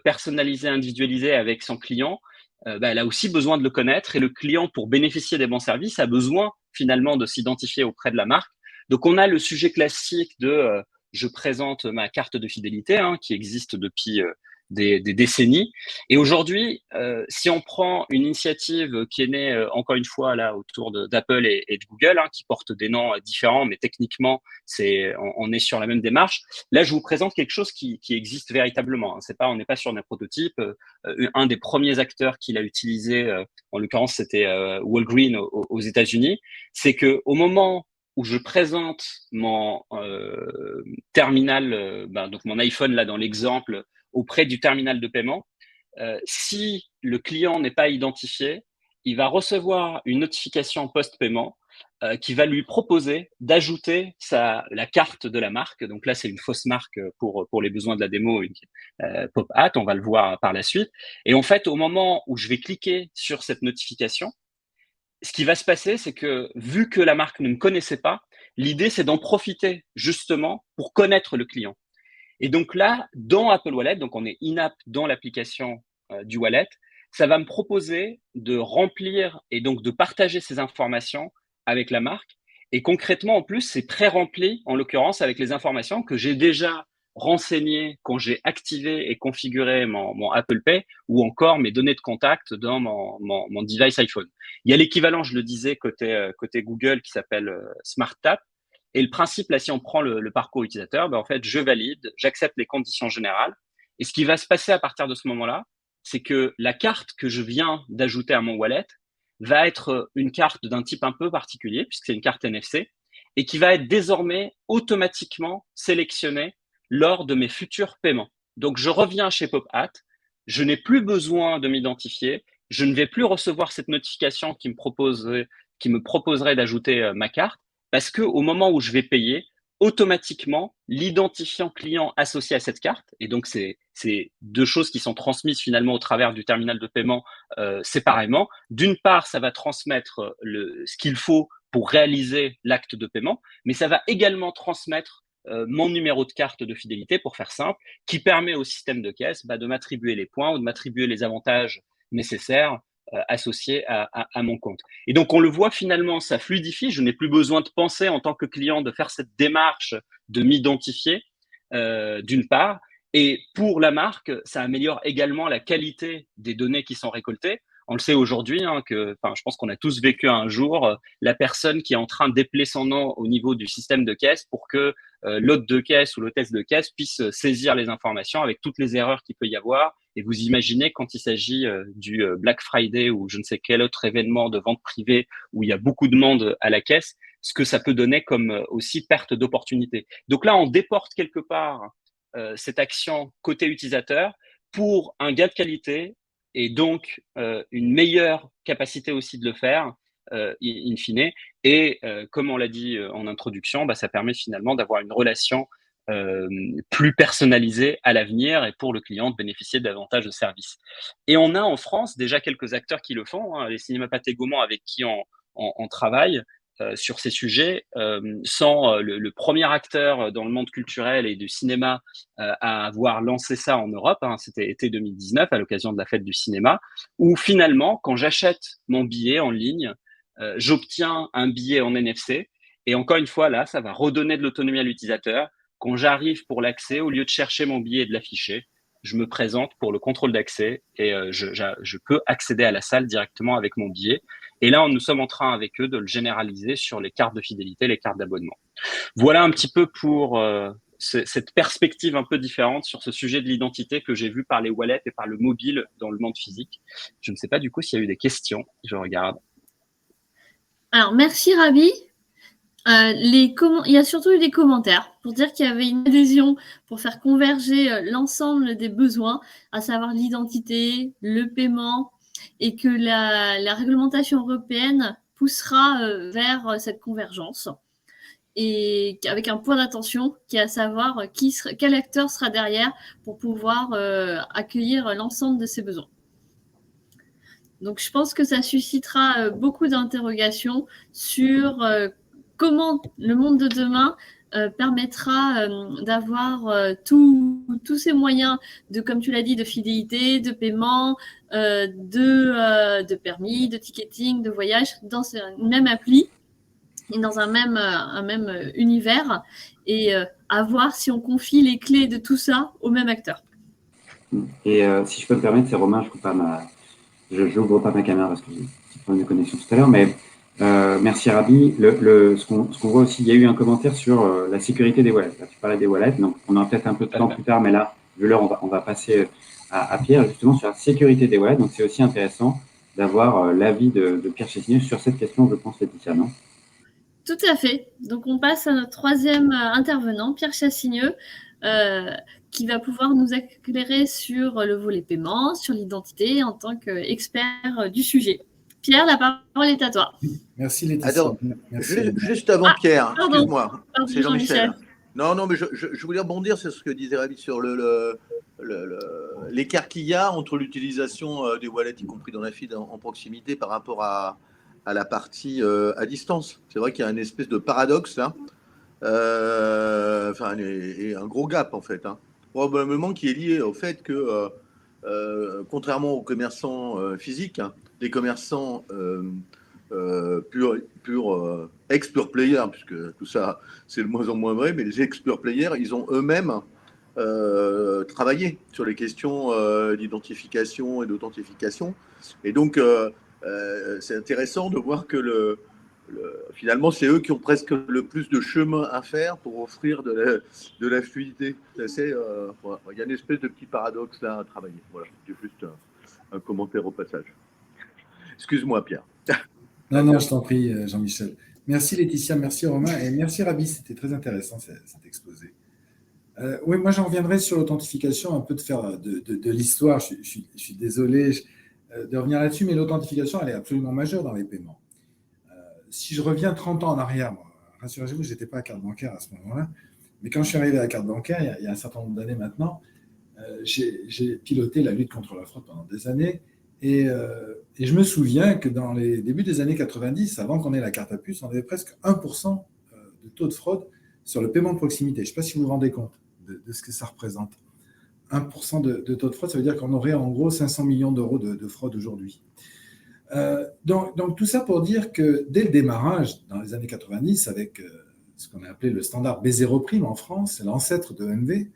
personnalisée, individualisée avec son client, elle a aussi besoin de le connaître, et le client, pour bénéficier des bons services, a besoin finalement de s'identifier auprès de la marque. Donc, on a le sujet classique de je présente ma carte de fidélité, qui existe depuis des décennies. Et aujourd'hui, si on prend une initiative qui est née, encore une fois, là, autour d'Apple et de Google, qui porte des noms différents, mais techniquement, on est sur la même démarche. Là, je vous présente quelque chose qui existe véritablement. On n'est pas sur un prototype. Un des premiers acteurs qui l'a utilisé, en l'occurrence, c'était Walgreens aux États-Unis. C'est que au moment où je présente mon terminal, donc mon iPhone là dans l'exemple, auprès du terminal de paiement, si le client n'est pas identifié, il va recevoir une notification post-paiement qui va lui proposer d'ajouter la carte de la marque. Donc là, c'est une fausse marque pour les besoins de la démo, PopHat, on va le voir par la suite. Et en fait, au moment où je vais cliquer sur cette notification, ce qui va se passer, c'est que vu que la marque ne me connaissait pas, l'idée, c'est d'en profiter justement pour connaître le client. Et donc là, dans Apple Wallet, donc on est in-app dans l'application du wallet, ça va me proposer de remplir et donc de partager ces informations avec la marque. Et concrètement, en plus, c'est pré-rempli, en l'occurrence, avec les informations que j'ai déjà renseignées quand j'ai activé et configuré mon Apple Pay, ou encore mes données de contact dans mon device iPhone. Il y a l'équivalent, je le disais, côté Google, qui s'appelle Smart Tap. Et le principe, là, si on prend le parcours utilisateur, en fait, je valide, j'accepte les conditions générales. Et ce qui va se passer à partir de ce moment-là, c'est que la carte que je viens d'ajouter à mon wallet va être une carte d'un type un peu particulier, puisque c'est une carte NFC, et qui va être désormais automatiquement sélectionnée lors de mes futurs paiements. Donc, je reviens chez PopHat, je n'ai plus besoin de m'identifier, je ne vais plus recevoir cette notification qui me proposerait d'ajouter ma carte, parce qu'au moment où je vais payer, automatiquement, l'identifiant client associé à cette carte, et donc c'est deux choses qui sont transmises finalement au travers du terminal de paiement séparément. D'une part, ça va transmettre ce qu'il faut pour réaliser l'acte de paiement, mais ça va également transmettre mon numéro de carte de fidélité, pour faire simple, qui permet au système de caisse de m'attribuer les points ou de m'attribuer les avantages nécessaires associés à mon compte. Et donc, on le voit finalement, ça fluidifie. Je n'ai plus besoin de penser en tant que client de faire cette démarche de m'identifier, d'une part. Et pour la marque, ça améliore également la qualité des données qui sont récoltées. On le sait aujourd'hui, je pense qu'on a tous vécu un jour la personne qui est en train d'épeler son nom au niveau du système de caisse pour que l'hôte de caisse ou l'hôtesse de caisse puisse saisir les informations avec toutes les erreurs qu'il peut y avoir. Et vous imaginez quand il s'agit du Black Friday ou je ne sais quel autre événement de vente privée où il y a beaucoup de monde à la caisse, ce que ça peut donner comme aussi perte d'opportunité. Donc là, on déporte quelque part cette action côté utilisateur pour un gain de qualité et donc une meilleure capacité aussi de le faire, in fine. Et comme on l'a dit en introduction, ça permet finalement d'avoir une relation plus personnalisée à l'avenir et pour le client de bénéficier davantage de services. Et on a en France déjà quelques acteurs qui le font, les cinémas Pathé Gaumont avec qui on travaille sur ces sujets, sont le premier acteur dans le monde culturel et du cinéma à avoir lancé ça en Europe. C'était été 2019 à l'occasion de la fête du cinéma, où finalement, quand j'achète mon billet en ligne, j'obtiens un billet en NFC. Et encore une fois, là, ça va redonner de l'autonomie à l'utilisateur. Quand j'arrive pour l'accès, au lieu de chercher mon billet et de l'afficher, je me présente pour le contrôle d'accès et je peux accéder à la salle directement avec mon billet. Et là, nous sommes en train avec eux de le généraliser sur les cartes de fidélité, les cartes d'abonnement. Voilà un petit peu pour cette perspective un peu différente sur ce sujet de l'identité que j'ai vu par les wallets et par le mobile dans le monde physique. Je ne sais pas du coup s'il y a eu des questions. Je regarde. Alors, merci Rabi. Il y a surtout eu des commentaires pour dire qu'il y avait une adhésion pour faire converger l'ensemble des besoins, à savoir l'identité, le paiement, et que la réglementation européenne poussera vers cette convergence. Et avec un point d'attention qui est à savoir quel acteur sera derrière pour pouvoir accueillir l'ensemble de ces besoins. Donc, je pense que ça suscitera beaucoup d'interrogations sur comment le monde de demain permettra d'avoir tous ces moyens de, comme tu l'as dit, de fidélité, de paiement, de permis, de ticketing, de voyage dans une même appli et dans un même univers, et à voir si on confie les clés de tout ça au même acteur. Et si je peux me permettre, c'est Romain, je n'ouvre pas ma caméra parce que j'ai un petit problème de connexion tout à l'heure, mais merci Rabi. Ce qu'on voit aussi, il y a eu un commentaire sur la sécurité des wallets. Là, tu parlais des wallets, donc on aura peut-être un peu de temps plus tard, mais là, vu l'heure, on va passer à Pierre justement sur la sécurité des wallets. Donc c'est aussi intéressant d'avoir l'avis de Pierre Chassigneux sur cette question, je pense, Laetitia, non? Tout à fait. Donc on passe à notre troisième intervenant, Pierre Chassigneux, qui va pouvoir nous éclairer sur le volet paiement, sur l'identité en tant qu'expert du sujet. Pierre, la parole est à toi. Merci Laetitia. Attends, Merci. juste avant Pierre, excuse-moi, c'est Jean-Michel. Non, mais je voulais rebondir sur ce que disait Ravi sur l'écart qu'il y a entre l'utilisation des wallets, y compris dans la feed en proximité, par rapport à la partie à distance. C'est vrai qu'il y a une espèce de paradoxe là, et un gros gap en fait, hein. Probablement qui est lié au fait que, contrairement aux commerçants physiques, hein, les commerçants ex-pure player, puisque tout ça c'est de moins en moins vrai, mais les ex-pure players, ils ont eux-mêmes travaillé sur les questions d'identification et d'authentification, et donc c'est intéressant de voir que finalement, c'est eux qui ont presque le plus de chemin à faire pour offrir de la fluidité. Il y a une espèce de petit paradoxe là à travailler. Voilà, c'est juste un commentaire au passage. Excuse-moi, Pierre. Non, je t'en prie, Jean-Michel. Merci Laetitia, merci Romain, et merci Rabi, c'était très intéressant cet exposé. Oui, moi j'en reviendrai sur l'authentification, un peu de faire de l'histoire. Je suis désolé de revenir là-dessus, mais l'authentification, elle est absolument majeure dans les paiements. Si je reviens 30 ans en arrière, moi, rassurez-vous, je n'étais pas à carte bancaire à ce moment-là, mais quand je suis arrivé à la carte bancaire, il y a un certain nombre d'années maintenant, j'ai piloté la lutte contre la fraude pendant des années, et je me souviens que dans les débuts des années 90, avant qu'on ait la carte à puce, on avait presque 1% de taux de fraude sur le paiement de proximité. Je ne sais pas si vous vous rendez compte de ce que ça représente. 1% de taux de fraude, ça veut dire qu'on aurait en gros 500 millions d'euros de fraude aujourd'hui. Donc tout ça pour dire que dès le démarrage, dans les années 90, avec ce qu'on a appelé le standard B0' en France, c'est l'ancêtre de MV,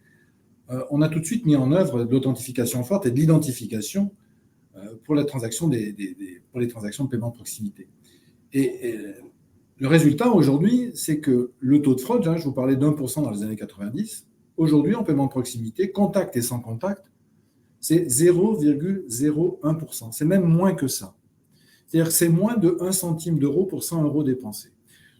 on a tout de suite mis en œuvre de l'authentification forte et de l'identification pour les transactions de paiement de proximité. Et le résultat aujourd'hui, c'est que le taux de fraude, je vous parlais d'1% dans les années 90, aujourd'hui en paiement de proximité, contact et sans contact, c'est 0,01%. C'est même moins que ça. C'est-à-dire que c'est moins de 1 centime d'euro pour 100 euros dépensés.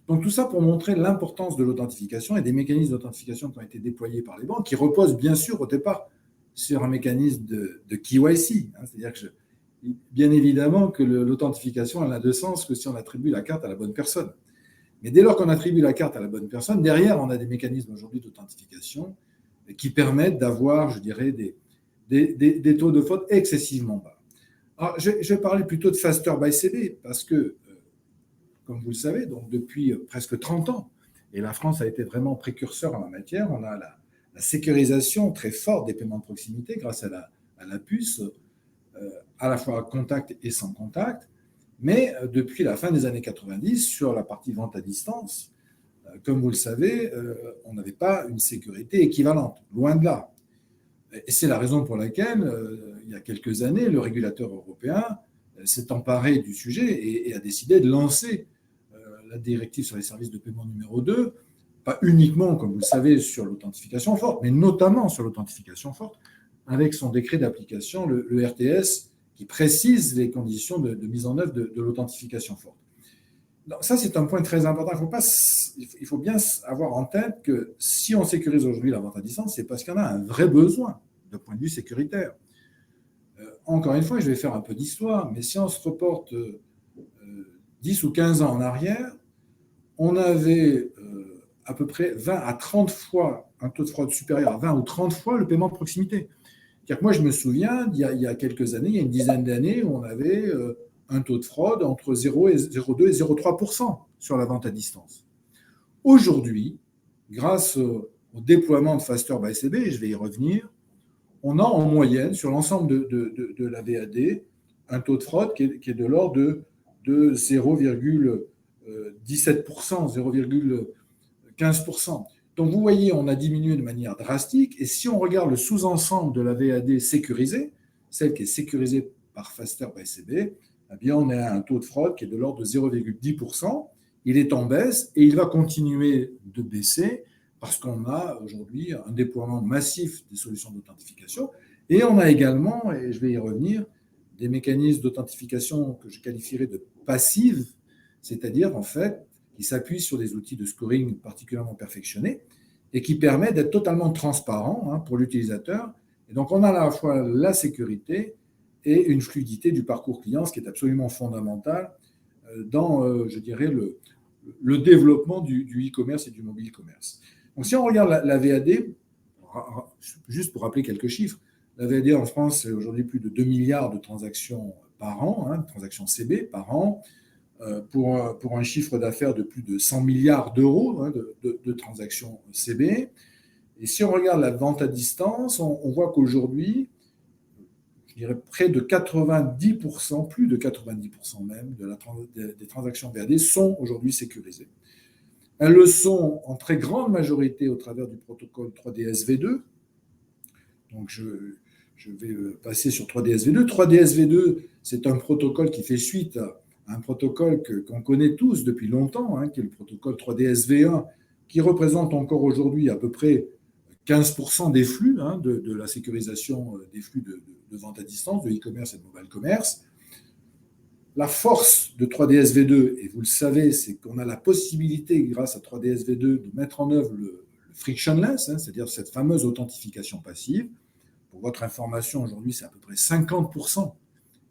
Donc tout ça pour montrer l'importance de l'authentification et des mécanismes d'authentification qui ont été déployés par les banques, qui reposent bien sûr au départ sur un mécanisme de KYC. C'est-à-dire que bien évidemment que l'authentification n'a de sens que si on attribue la carte à la bonne personne. Mais dès lors qu'on attribue la carte à la bonne personne, derrière, on a des mécanismes aujourd'hui d'authentification qui permettent d'avoir, je dirais, des taux de fraude excessivement bas. Alors, je vais parler plutôt de Faster by CB parce que, comme vous le savez, donc depuis presque 30 ans, et la France a été vraiment précurseur en la matière, on a la sécurisation très forte des paiements de proximité grâce à la puce, à la fois contact et sans contact. Mais depuis la fin des années 90, sur la partie vente à distance, comme vous le savez, on n'avait pas une sécurité équivalente, loin de là. Et c'est la raison pour laquelle, il y a quelques années, le régulateur européen s'est emparé du sujet et a décidé de lancer la directive sur les services de paiement numéro 2, pas uniquement, comme vous le savez, sur l'authentification forte, mais notamment sur l'authentification forte, avec son décret d'application, le RTS, qui précise les conditions de mise en œuvre de l'authentification forte. Donc, ça, c'est un point très important. Il faut bien avoir en tête que si on sécurise aujourd'hui la vente à distance, c'est parce qu'il y en a un vrai besoin de point de vue sécuritaire. Encore une fois, je vais faire un peu d'histoire, mais si on se reporte 10 ou 15 ans en arrière, on avait à peu près 20 à 30 fois un taux de fraude supérieur à 20 ou 30 fois le paiement de proximité. C'est-à-dire que moi, je me souviens, il y a quelques années, il y a une dizaine d'années, où on avait un taux de fraude entre 0,2 et 0,3% sur la vente à distance. Aujourd'hui, grâce au déploiement de Faster by CB, et je vais y revenir, on a en moyenne, sur l'ensemble de la VAD, un taux de fraude qui est de l'ordre de 0,17%, 0,15%. Donc, vous voyez, on a diminué de manière drastique. Et si on regarde le sous-ensemble de la VAD sécurisée, celle qui est sécurisée par Faster by CB, eh bien, on a un taux de fraude qui est de l'ordre de 0,10%. Il est en baisse et il va continuer de baisser parce qu'on a aujourd'hui un déploiement massif des solutions d'authentification. Et on a également, et je vais y revenir, des mécanismes d'authentification que je qualifierais de passives, c'est-à-dire, en fait, qui s'appuient sur des outils de scoring particulièrement perfectionnés et qui permettent d'être totalement transparents pour l'utilisateur. Et donc, on a à la fois la sécurité et une fluidité du parcours client, ce qui est absolument fondamental dans, je dirais, le développement du e-commerce et du mobile commerce. Donc, si on regarde la VAD, juste pour rappeler quelques chiffres, la VAD en France, c'est aujourd'hui plus de 2 milliards de transactions par an, transactions CB par an, pour un chiffre d'affaires de plus de 100 milliards d'euros de transactions CB. Et si on regarde la vente à distance, on voit qu'aujourd'hui, je dirais près de 90%, plus de 90% même, des transactions VAD sont aujourd'hui sécurisées. Elles le sont en très grande majorité au travers du protocole 3DSV2. Donc, je vais passer sur 3DSV2. 3DSV2, c'est un protocole qui fait suite à un protocole qu'on connaît tous depuis longtemps, qui est le protocole 3DSV1, qui représente encore aujourd'hui à peu près 15% des flux, de la sécurisation des flux de vente à distance, de e-commerce et de mobile commerce. La force de 3DSV2, et vous le savez, c'est qu'on a la possibilité, grâce à 3DSV2, de mettre en œuvre le frictionless, c'est-à-dire cette fameuse authentification passive. Pour votre information, aujourd'hui, c'est à peu près 50%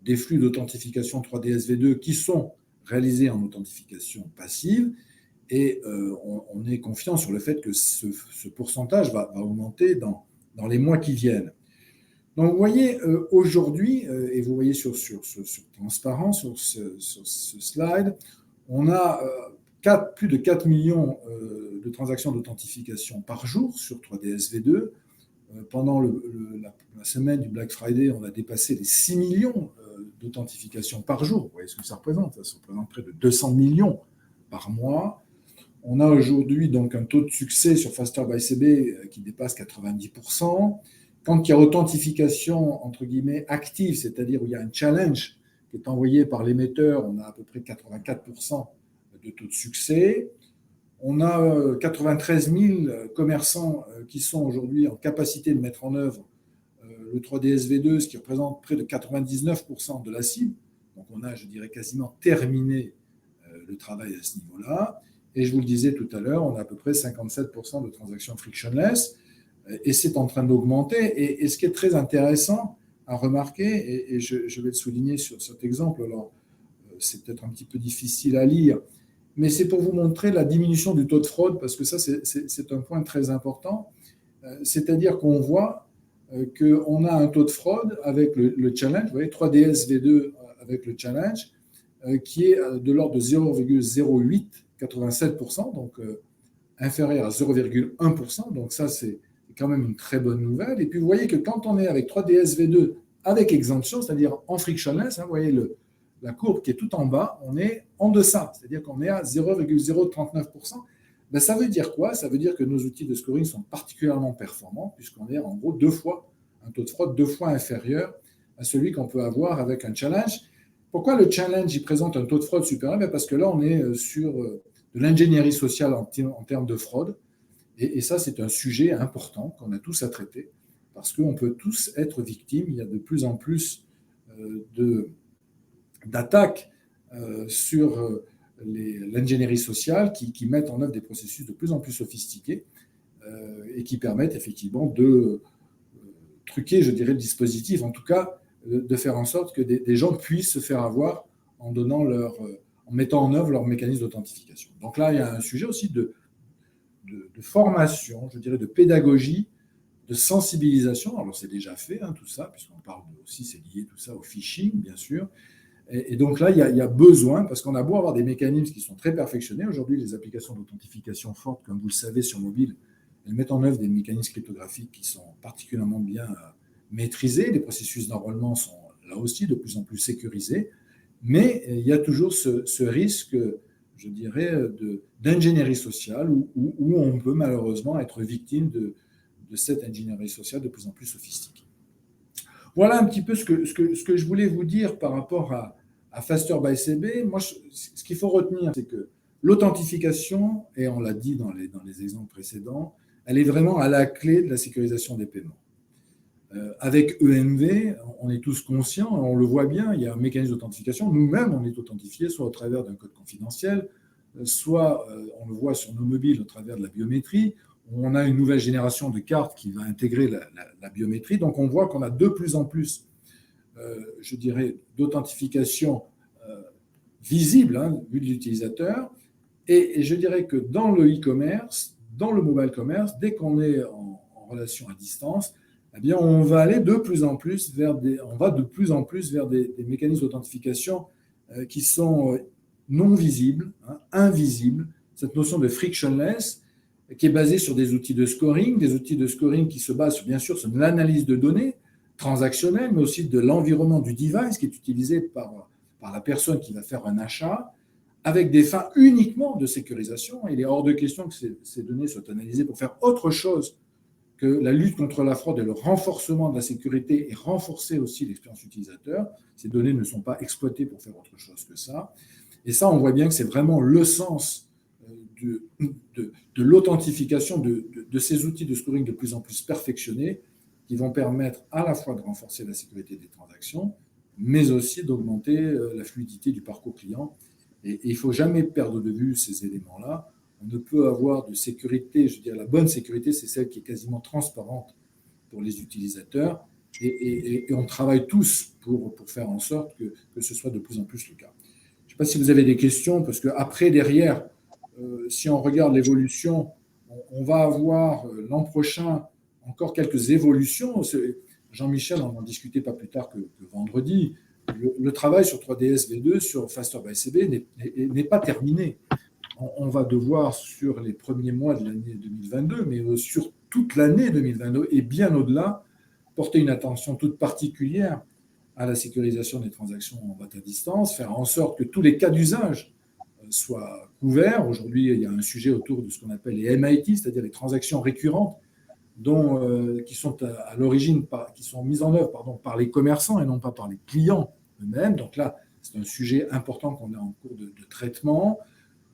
des flux d'authentification 3DSV2 qui sont réalisés en authentification passive. Et on est confiant sur le fait que ce pourcentage va augmenter dans les mois qui viennent. Donc, vous voyez, aujourd'hui, et vous voyez sur transparent, sur ce slide, on a plus de 4 millions de transactions d'authentification par jour sur 3DSV2. Pendant la semaine du Black Friday, on a dépassé les 6 millions d'authentifications par jour. Vous voyez ce que ça représente? Ça représente près de 200 millions par mois. On a aujourd'hui donc un taux de succès sur Faster by CB qui dépasse 90%. Quand il y a authentification, entre guillemets, active, c'est-à-dire où il y a un challenge qui est envoyé par l'émetteur, on a à peu près 84% de taux de succès. On a 93 000 commerçants qui sont aujourd'hui en capacité de mettre en œuvre le 3DSV2, ce qui représente près de 99% de la cible. Donc, on a, je dirais, quasiment terminé le travail à ce niveau-là. Et je vous le disais tout à l'heure, on a à peu près 57% de transactions frictionless. Et c'est en train d'augmenter. Et ce qui est très intéressant à remarquer, et je vais le souligner sur cet exemple, alors c'est peut-être un petit peu difficile à lire, mais c'est pour vous montrer la diminution du taux de fraude, parce que ça, c'est un point très important. C'est-à-dire qu'on voit qu'on a un taux de fraude avec le challenge, vous voyez, 3DSV2 avec le challenge, qui est de l'ordre de 0,0887%, donc inférieur à 0,1%. Donc ça, c'est quand même une très bonne nouvelle. Et puis, vous voyez que quand on est avec 3DSV2 avec exemption, c'est-à-dire en frictionless, vous voyez la courbe qui est tout en bas, on est en deçà, c'est-à-dire qu'on est à 0,039%. Ben, ça veut dire quoi? Ça veut dire que nos outils de scoring sont particulièrement performants, puisqu'on est en gros un taux de fraude 2 fois inférieur à celui qu'on peut avoir avec un challenge. Pourquoi le challenge il présente un taux de fraude supérieur? Ben parce que là, on est sur de l'ingénierie sociale en termes de fraude. Et ça, c'est un sujet important qu'on a tous à traiter, parce qu'on peut tous être victimes. Il y a de plus en plus d'attaques sur l'ingénierie sociale qui mettent en œuvre des processus de plus en plus sophistiqués et qui permettent effectivement de truquer, je dirais, le dispositif, en tout cas de faire en sorte que des gens puissent se faire avoir en mettant en œuvre leur mécanisme d'authentification. Donc là, il y a un sujet aussi de formation, je dirais, de pédagogie, de sensibilisation. Alors, c'est déjà fait, tout ça, puisqu'on parle aussi, c'est lié tout ça au phishing, bien sûr. Et donc là, il y a besoin, parce qu'on a beau avoir des mécanismes qui sont très perfectionnés. Aujourd'hui, les applications d'authentification fortes, comme vous le savez, sur mobile, elles mettent en œuvre des mécanismes cryptographiques qui sont particulièrement bien maîtrisés. Les processus d'enrôlement sont là aussi de plus en plus sécurisés. Mais il y a toujours ce risque, je dirais, d'ingénierie sociale où on peut malheureusement être victime de cette ingénierie sociale de plus en plus sophistiquée. Voilà un petit peu ce que je voulais vous dire par rapport à Faster by CB. Moi, ce qu'il faut retenir, c'est que l'authentification, et on l'a dit dans les exemples précédents, elle est vraiment à la clé de la sécurisation des paiements. Avec EMV, on est tous conscients, on le voit bien, il y a un mécanisme d'authentification. Nous-mêmes, on est authentifiés soit au travers d'un code confidentiel, soit on le voit sur nos mobiles au travers de la biométrie. On a une nouvelle génération de cartes qui va intégrer la biométrie. Donc, on voit qu'on a de plus en plus, je dirais, d'authentification visible, vu de l'utilisateur. Et je dirais que dans le e-commerce, dans le mobile commerce, dès qu'on est en relation à distance, eh bien, on va de plus en plus vers des mécanismes d'authentification qui sont non visibles, invisibles. Cette notion de frictionless, qui est basée sur des outils de scoring qui se basent bien sûr sur l'analyse de données transactionnelles, mais aussi de l'environnement du device qui est utilisé par la personne qui va faire un achat, avec des fins uniquement de sécurisation. Il est hors de question que ces données soient analysées pour faire autre chose que la lutte contre la fraude et le renforcement de la sécurité et renforcer aussi l'expérience utilisateur. Ces données ne sont pas exploitées pour faire autre chose que ça. Et ça, on voit bien que c'est vraiment le sens de l'authentification de ces outils de scoring de plus en plus perfectionnés qui vont permettre à la fois de renforcer la sécurité des transactions, mais aussi d'augmenter la fluidité du parcours client. Et il ne faut jamais perdre de vue ces éléments-là. On ne peut avoir de sécurité, je dirais la bonne sécurité, c'est celle qui est quasiment transparente pour les utilisateurs. Et on travaille tous pour faire en sorte que ce soit de plus en plus le cas. Je ne sais pas si vous avez des questions, parce qu'après, derrière, si on regarde l'évolution, on va avoir l'an prochain encore quelques évolutions. Jean-Michel en discutait pas plus tard que vendredi. Le travail sur 3DS V2, sur Faster by CB n'est pas terminé. On va devoir, sur les premiers mois de l'année 2022, mais sur toute l'année 2022 et bien au-delà, porter une attention toute particulière à la sécurisation des transactions en vente à distance, faire en sorte que tous les cas d'usage soient couverts. Aujourd'hui, il y a un sujet autour de ce qu'on appelle les MIT, c'est-à-dire les transactions récurrentes, qui sont à l'origine, qui sont mises en œuvre par les commerçants et non pas par les clients eux-mêmes. Donc là, c'est un sujet important qu'on est en cours de traitement.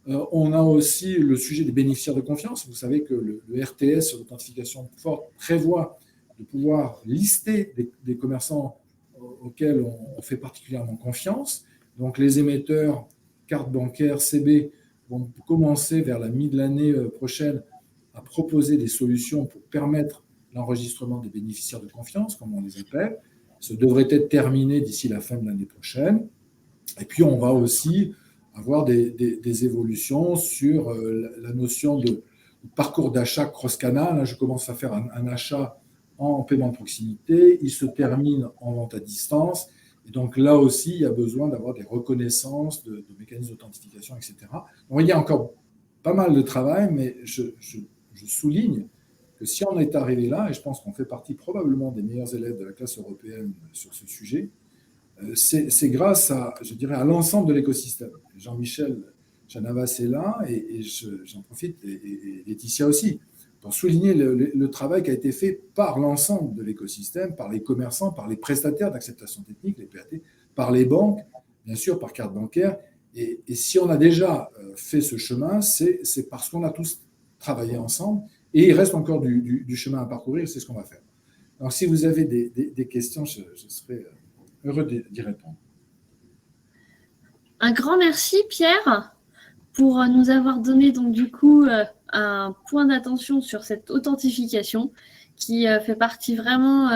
On a aussi le sujet des bénéficiaires de confiance. Vous savez que le RTS sur l'authentification forte prévoit de pouvoir lister des commerçants auxquels on fait particulièrement confiance. Donc les émetteurs, cartes bancaires, CB, vont commencer vers la mi de l'année prochaine à proposer des solutions pour permettre l'enregistrement des bénéficiaires de confiance, comme on les appelle. Ça devrait être terminé d'ici la fin de l'année prochaine. Et puis, on va aussi avoir des évolutions sur la notion de parcours d'achat cross-canal. Là, je commence à faire un achat en paiement de proximité. Il se termine en vente à distance. Et donc, là aussi, il y a besoin d'avoir des reconnaissances de mécanismes d'authentification, etc. Donc, il y a encore pas mal de travail, mais je souligne que si on est arrivé là, et je pense qu'on fait partie probablement des meilleurs élèves de la classe européenne sur ce sujet, c'est grâce à, je dirais, à l'ensemble de l'écosystème. Jean-Michel Chanavas est là, et j'en profite, et Laetitia aussi, pour souligner le travail qui a été fait par l'ensemble de l'écosystème, par les commerçants, par les prestataires d'acceptation technique, les PAT, par les banques, bien sûr, par carte bancaire. Et si on a déjà fait ce chemin, c'est parce qu'on a tous travaillé ensemble, et il reste encore du chemin à parcourir, c'est ce qu'on va faire. Donc, si vous avez des questions, je serai heureux d'y répondre. Un grand merci, Pierre, pour nous avoir donné donc du coup un point d'attention sur cette authentification qui fait partie vraiment,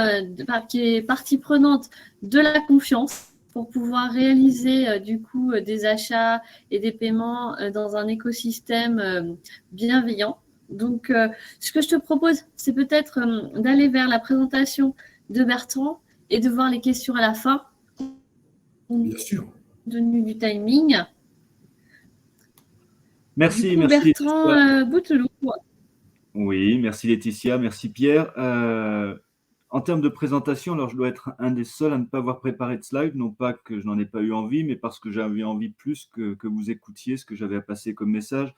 qui est partie prenante de la confiance pour pouvoir réaliser du coup des achats et des paiements dans un écosystème bienveillant. Donc, ce que je te propose, c'est peut-être d'aller vers la présentation de Bertrand et de voir les questions à la fin. Bien sûr. tenu du timing. Merci, Du coup, merci. Bertrand Bouteloup. Oui, merci Laetitia, merci Pierre. En termes de présentation, alors je dois être un des seuls à ne pas avoir préparé de slide, non pas que je n'en ai pas eu envie, mais parce que j'avais envie plus que vous écoutiez ce que j'avais à passer comme message.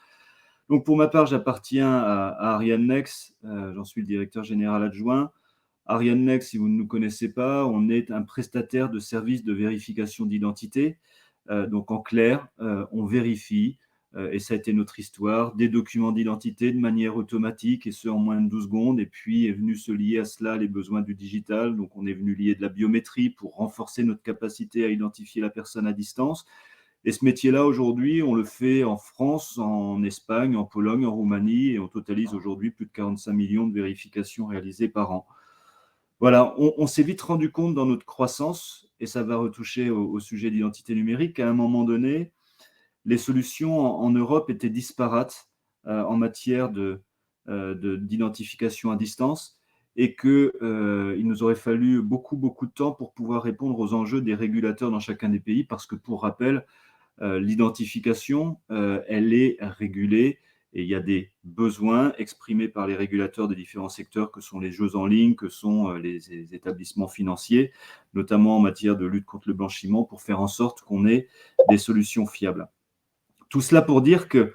Donc pour ma part, j'appartiens à Ariane Next, j'en suis le directeur général adjoint. Ariane Next, si vous ne nous connaissez pas, on est un prestataire de services de vérification d'identité. Donc en clair, on vérifie, et ça a été notre histoire, des documents d'identité de manière automatique, et ce en moins de 12 secondes. Et puis est venu se lier à cela les besoins du digital. Donc on est venu lier de la biométrie pour renforcer notre capacité à identifier la personne à distance. Et ce métier-là, aujourd'hui, on le fait en France, en Espagne, en Pologne, en Roumanie, et on totalise aujourd'hui plus de 45 millions de vérifications réalisées par an. Voilà, on s'est vite rendu compte dans notre croissance, et ça va retoucher au sujet d'identité numérique, qu'à un moment donné, les solutions en Europe étaient disparates en matière d'identification à distance, et qu'il nous aurait fallu beaucoup de temps pour pouvoir répondre aux enjeux des régulateurs dans chacun des pays, parce que pour rappel, l'identification, elle est régulée, et il y a des besoins exprimés par les régulateurs des différents secteurs que sont les jeux en ligne, que sont les établissements financiers, notamment en matière de lutte contre le blanchiment, pour faire en sorte qu'on ait des solutions fiables. Tout cela pour dire que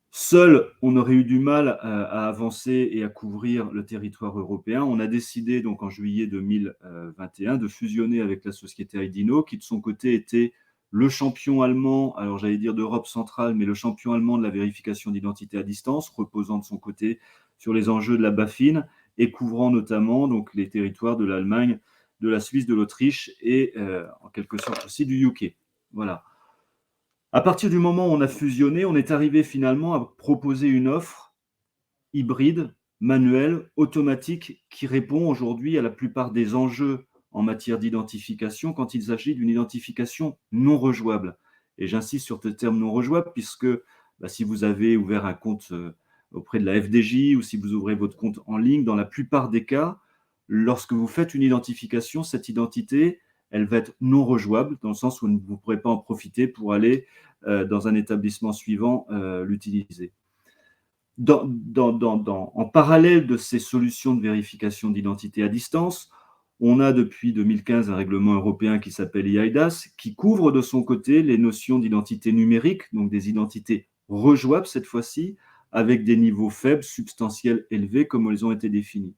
seul, on aurait eu du mal à avancer et à couvrir le territoire européen. On a décidé donc en juillet 2021 de fusionner avec la société IDINO, qui de son côté était le champion allemand, alors j'allais dire d'Europe centrale, mais le champion allemand de la vérification d'identité à distance, reposant de son côté sur les enjeux de la BaFin et couvrant notamment donc les territoires de l'Allemagne, de la Suisse, de l'Autriche et en quelque sorte aussi du UK. Voilà. À partir du moment où on a fusionné, on est arrivé finalement à proposer une offre hybride, manuelle, automatique, qui répond aujourd'hui à la plupart des enjeux en matière d'identification quand il s'agit d'une identification non rejouable. Et j'insiste sur ce terme non rejouable puisque si vous avez ouvert un compte auprès de la FDJ ou si vous ouvrez votre compte en ligne, dans la plupart des cas, lorsque vous faites une identification, cette identité, elle va être non rejouable, dans le sens où vous ne pourrez pas en profiter pour aller dans un établissement suivant l'utiliser. En parallèle de ces solutions de vérification d'identité à distance, on a depuis 2015 un règlement européen qui s'appelle eIDAS, qui couvre de son côté les notions d'identité numérique, donc des identités rejouables cette fois-ci, avec des niveaux faibles, substantiels, élevés, comme ils ont été définis.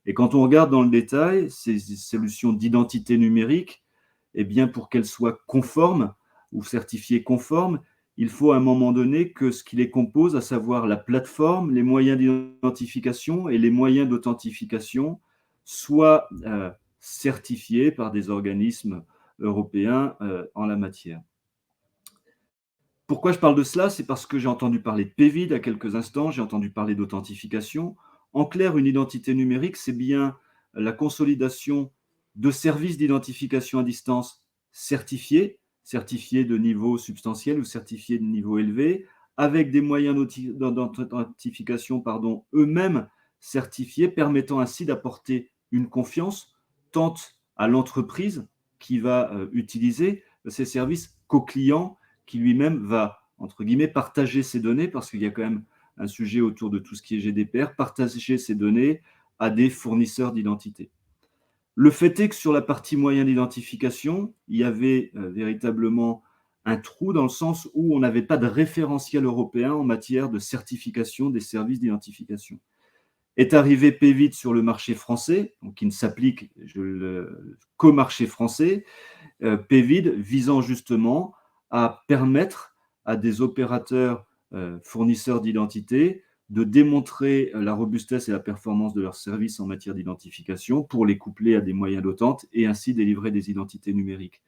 Et quand on regarde dans le détail, ces solutions d'identité numérique, eh bien, pour qu'elles soient conformes ou certifiées conformes, il faut à un moment donné que ce qui les compose, à savoir la plateforme, les moyens d'identification et les moyens d'authentification, soient certifiés par des organismes européens en la matière. Pourquoi je parle de cela? C'est parce que j'ai entendu parler de PEVID il y a quelques instants, j'ai entendu parler d'authentification. En clair, une identité numérique, c'est bien la consolidation de services d'identification à distance certifiés de niveau substantiel ou certifiés de niveau élevé, avec des moyens d'authentification eux-mêmes certifiés, permettant ainsi d'apporter une confiance tant à l'entreprise qui va utiliser ces services qu'au client qui lui-même va, entre guillemets, partager ses données, parce qu'il y a quand même un sujet autour de tout ce qui est GDPR, partager ces données à des fournisseurs d'identité. Le fait est que sur la partie moyen d'identification, il y avait véritablement un trou dans le sens où on n'avait pas de référentiel européen en matière de certification des services d'identification. Est arrivé PEVID sur le marché français, donc qui ne s'applique qu'au marché français, PEVID visant justement à permettre à des opérateurs fournisseurs d'identité de démontrer la robustesse et la performance de leurs services en matière d'identification pour les coupler à des moyens d'authent et ainsi délivrer des identités numériques.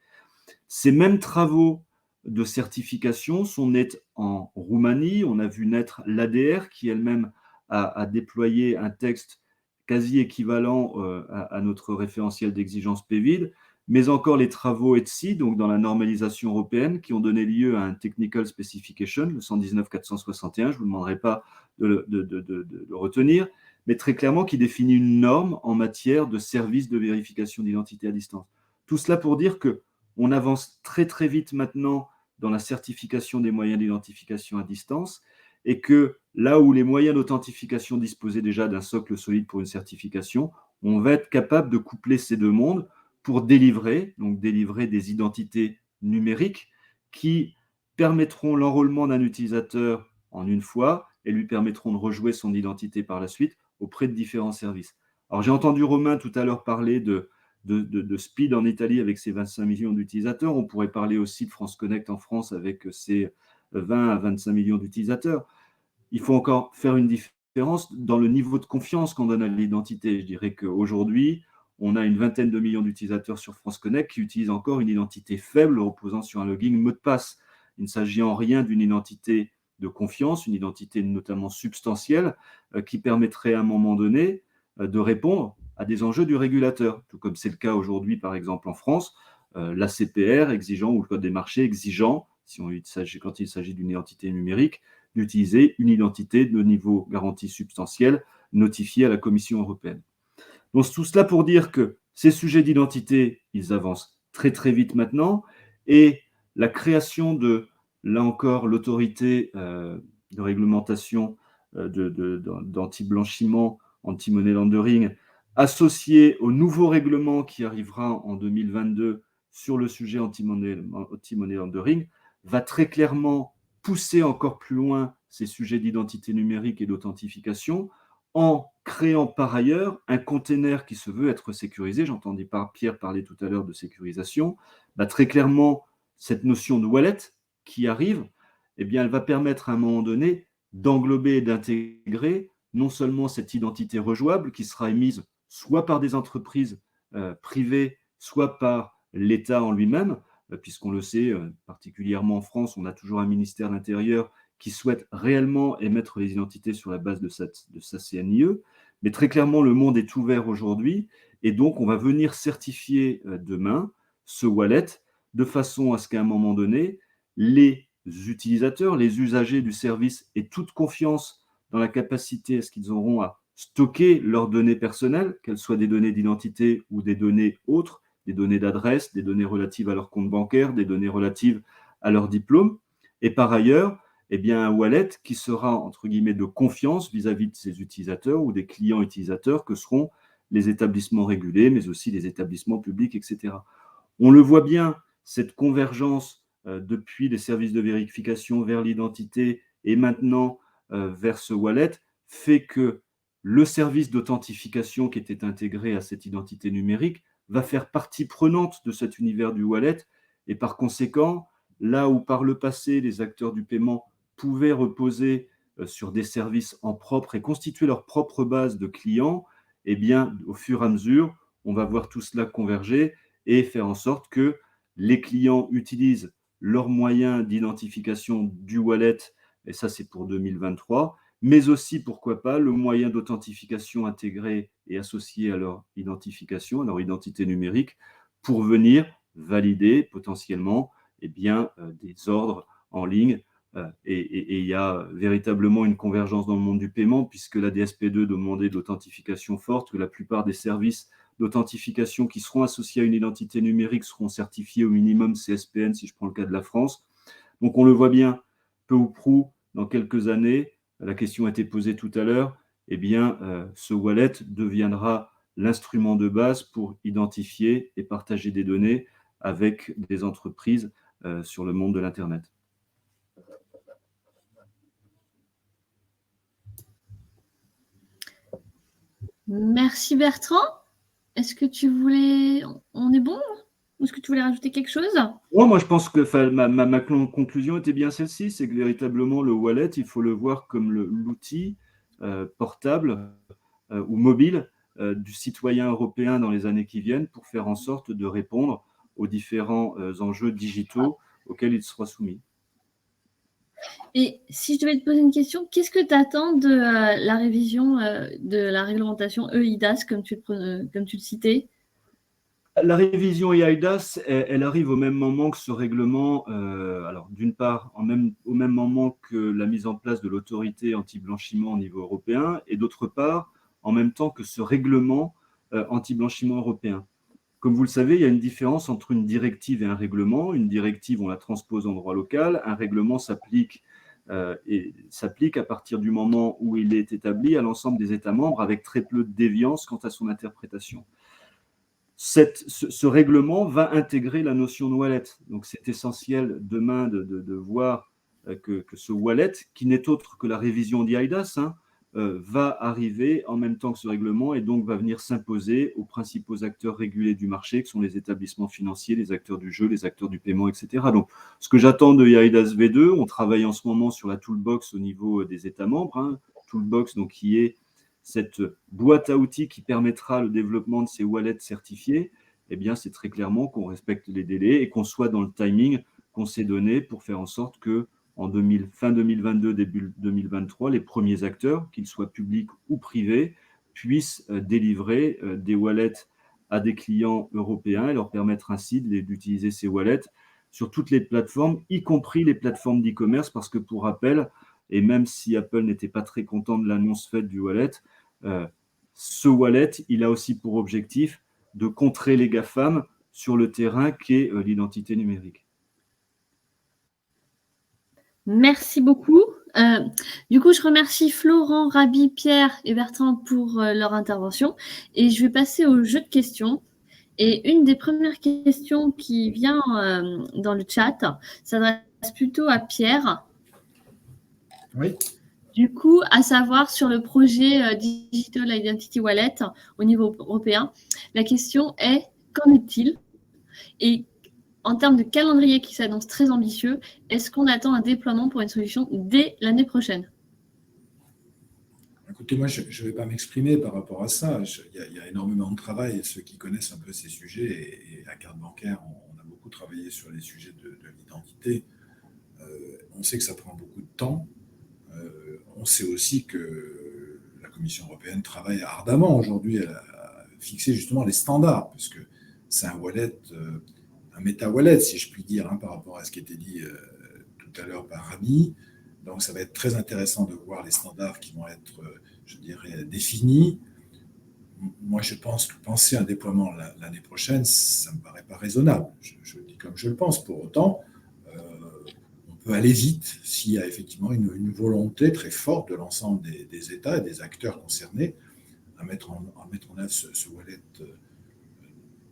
Ces mêmes travaux de certification sont nés en Roumanie. On a vu naître l'ADR qui elle-même a déployé un texte quasi équivalent à notre référentiel d'exigence PEVID, mais encore les travaux ETSI, donc dans la normalisation européenne, qui ont donné lieu à un Technical Specification, le 119-461, je ne vous demanderai pas de le retenir, mais très clairement qui définit une norme en matière de services de vérification d'identité à distance. Tout cela pour dire que On avance très très vite maintenant dans la certification des moyens d'identification à distance et que là où les moyens d'authentification disposaient déjà d'un socle solide pour une certification, on va être capable de coupler ces deux mondes pour délivrer des identités numériques qui permettront l'enrôlement d'un utilisateur en une fois et lui permettront de rejouer son identité par la suite auprès de différents services. Alors j'ai entendu Romain tout à l'heure parler de Speed en Italie avec ses 25 millions d'utilisateurs. On pourrait parler aussi de France Connect en France avec ses 20 à 25 millions d'utilisateurs. Il faut encore faire une différence dans le niveau de confiance qu'on donne à l'identité. Je dirais qu'aujourd'hui, on a une vingtaine de millions d'utilisateurs sur France Connect qui utilisent encore une identité faible reposant sur un login mot de passe. Il ne s'agit en rien d'une identité de confiance, une identité notamment substantielle qui permettrait à un moment donné de répondre à des enjeux du régulateur, tout comme c'est le cas aujourd'hui, par exemple, en France, l'ACPR exigeant, ou le Code des marchés exigeant, quand il s'agit d'une identité numérique, d'utiliser une identité de niveau garantie substantielle notifiée à la Commission européenne. Donc, tout cela pour dire que ces sujets d'identité, ils avancent très très vite maintenant, et la création de, là encore, l'autorité de réglementation d'anti-blanchiment, anti-money laundering, associé au nouveau règlement qui arrivera en 2022 sur le sujet anti-money laundering, va très clairement pousser encore plus loin ces sujets d'identité numérique et d'authentification en créant par ailleurs un container qui se veut être sécurisé. J'entendais Pierre parler tout à l'heure de sécurisation. Très clairement, cette notion de wallet qui arrive, eh bien, elle va permettre à un moment donné d'englober et d'intégrer non seulement cette identité rejouable qui sera émise soit par des entreprises privées, soit par l'État en lui-même, puisqu'on le sait, particulièrement en France, on a toujours un ministère de l'Intérieur qui souhaite réellement émettre les identités sur la base de sa CNIE. Mais très clairement, le monde est ouvert aujourd'hui et donc on va venir certifier demain ce wallet de façon à ce qu'à un moment donné, les utilisateurs, les usagers du service aient toute confiance dans la capacité à ce qu'ils auront à stocker leurs données personnelles, qu'elles soient des données d'identité ou des données autres, des données d'adresse, des données relatives à leur compte bancaire, des données relatives à leur diplôme. Et par ailleurs, eh bien, un wallet qui sera, entre guillemets, de confiance vis-à-vis de ses utilisateurs ou des clients utilisateurs que seront les établissements régulés, mais aussi les établissements publics, etc. On le voit bien, cette convergence depuis les services de vérification vers l'identité et maintenant vers ce wallet fait que le service d'authentification qui était intégré à cette identité numérique va faire partie prenante de cet univers du wallet et par conséquent, là où par le passé, les acteurs du paiement pouvaient reposer sur des services en propre et constituer leur propre base de clients, eh bien, au fur et à mesure, on va voir tout cela converger et faire en sorte que les clients utilisent leurs moyens d'identification du wallet, et ça c'est pour 2023, mais aussi, pourquoi pas, le moyen d'authentification intégré et associé à leur identification, à leur identité numérique, pour venir valider potentiellement des ordres en ligne. Et il y a véritablement une convergence dans le monde du paiement, puisque la DSP2 demandait d'authentification forte, que la plupart des services d'authentification qui seront associés à une identité numérique seront certifiés au minimum CSPN, si je prends le cas de la France. Donc on le voit bien, peu ou prou, dans quelques années, la question a été posée tout à l'heure, ce wallet deviendra l'instrument de base pour identifier et partager des données avec des entreprises sur le monde de l'Internet. Merci Bertrand. Est-ce que tu voulais... On est bon? Est-ce que tu voulais rajouter quelque chose? Moi, je pense que ma conclusion était bien celle-ci, c'est que véritablement, le wallet, il faut le voir comme l'outil portable ou mobile du citoyen européen dans les années qui viennent pour faire en sorte de répondre aux différents enjeux digitaux auxquels il sera soumis. Et si je devais te poser une question, qu'est-ce que tu attends de la révision de la réglementation EIDAS, comme tu le citais? La révision EIDAS, elle arrive au même moment que ce règlement, alors d'une part au même moment que la mise en place de l'autorité anti-blanchiment au niveau européen, et d'autre part en même temps que ce règlement anti-blanchiment européen. Comme vous le savez, il y a une différence entre une directive et un règlement. Une directive, on la transpose en droit local. Un règlement s'applique à partir du moment où il est établi à l'ensemble des États membres avec très peu de déviance quant à son interprétation. Ce règlement va intégrer la notion de wallet. Donc, c'est essentiel demain de voir que ce wallet, qui n'est autre que la révision d'IAIDAS, va arriver en même temps que ce règlement et donc va venir s'imposer aux principaux acteurs régulés du marché, que sont les établissements financiers, les acteurs du jeu, les acteurs du paiement, etc. Donc, ce que j'attends de IAIDAS V2, on travaille en ce moment sur la toolbox au niveau des États membres. Toolbox, donc, qui est cette boîte à outils qui permettra le développement de ces wallets certifiés. Eh bien, c'est très clairement qu'on respecte les délais et qu'on soit dans le timing qu'on s'est donné pour faire en sorte que fin 2022, début 2023, les premiers acteurs, qu'ils soient publics ou privés, puissent délivrer des wallets à des clients européens et leur permettre ainsi d'utiliser ces wallets sur toutes les plateformes, y compris les plateformes d'e-commerce, parce que pour rappel, et même si Apple n'était pas très content de l'annonce faite du wallet, ce wallet, il a aussi pour objectif de contrer les GAFAM sur le terrain qu'est l'identité numérique. Merci beaucoup. Du coup, je remercie Florent, Rabi, Pierre et Bertrand pour leur intervention. Et je vais passer au jeu de questions. Et une des premières questions qui vient dans le chat s'adresse plutôt à Pierre. Oui. Du coup, à savoir sur le projet Digital Identity Wallet au niveau européen. La question est, qu'en est-il? Et en termes de calendrier qui s'annonce très ambitieux, est-ce qu'on attend un déploiement pour une solution dès l'année prochaine? Écoutez, moi, je ne vais pas m'exprimer par rapport à ça. Il y a énormément de travail. Et ceux qui connaissent un peu ces sujets, et à Carte Bancaire, on a beaucoup travaillé sur les sujets de l'identité. On sait que ça prend beaucoup de temps. On sait aussi que la Commission européenne travaille ardemment aujourd'hui à fixer justement les standards, puisque c'est un wallet, un méta-wallet, si je puis dire, par rapport à ce qui était dit tout à l'heure par Rami. Donc, ça va être très intéressant de voir les standards qui vont être, je dirais, définis. Moi, je pense que penser à un déploiement l'année prochaine, ça ne me paraît pas raisonnable. Je le dis comme je le pense. Pour autant, on peut aller vite s'il y a effectivement une volonté très forte de l'ensemble des États et des acteurs concernés à mettre en œuvre ce wallet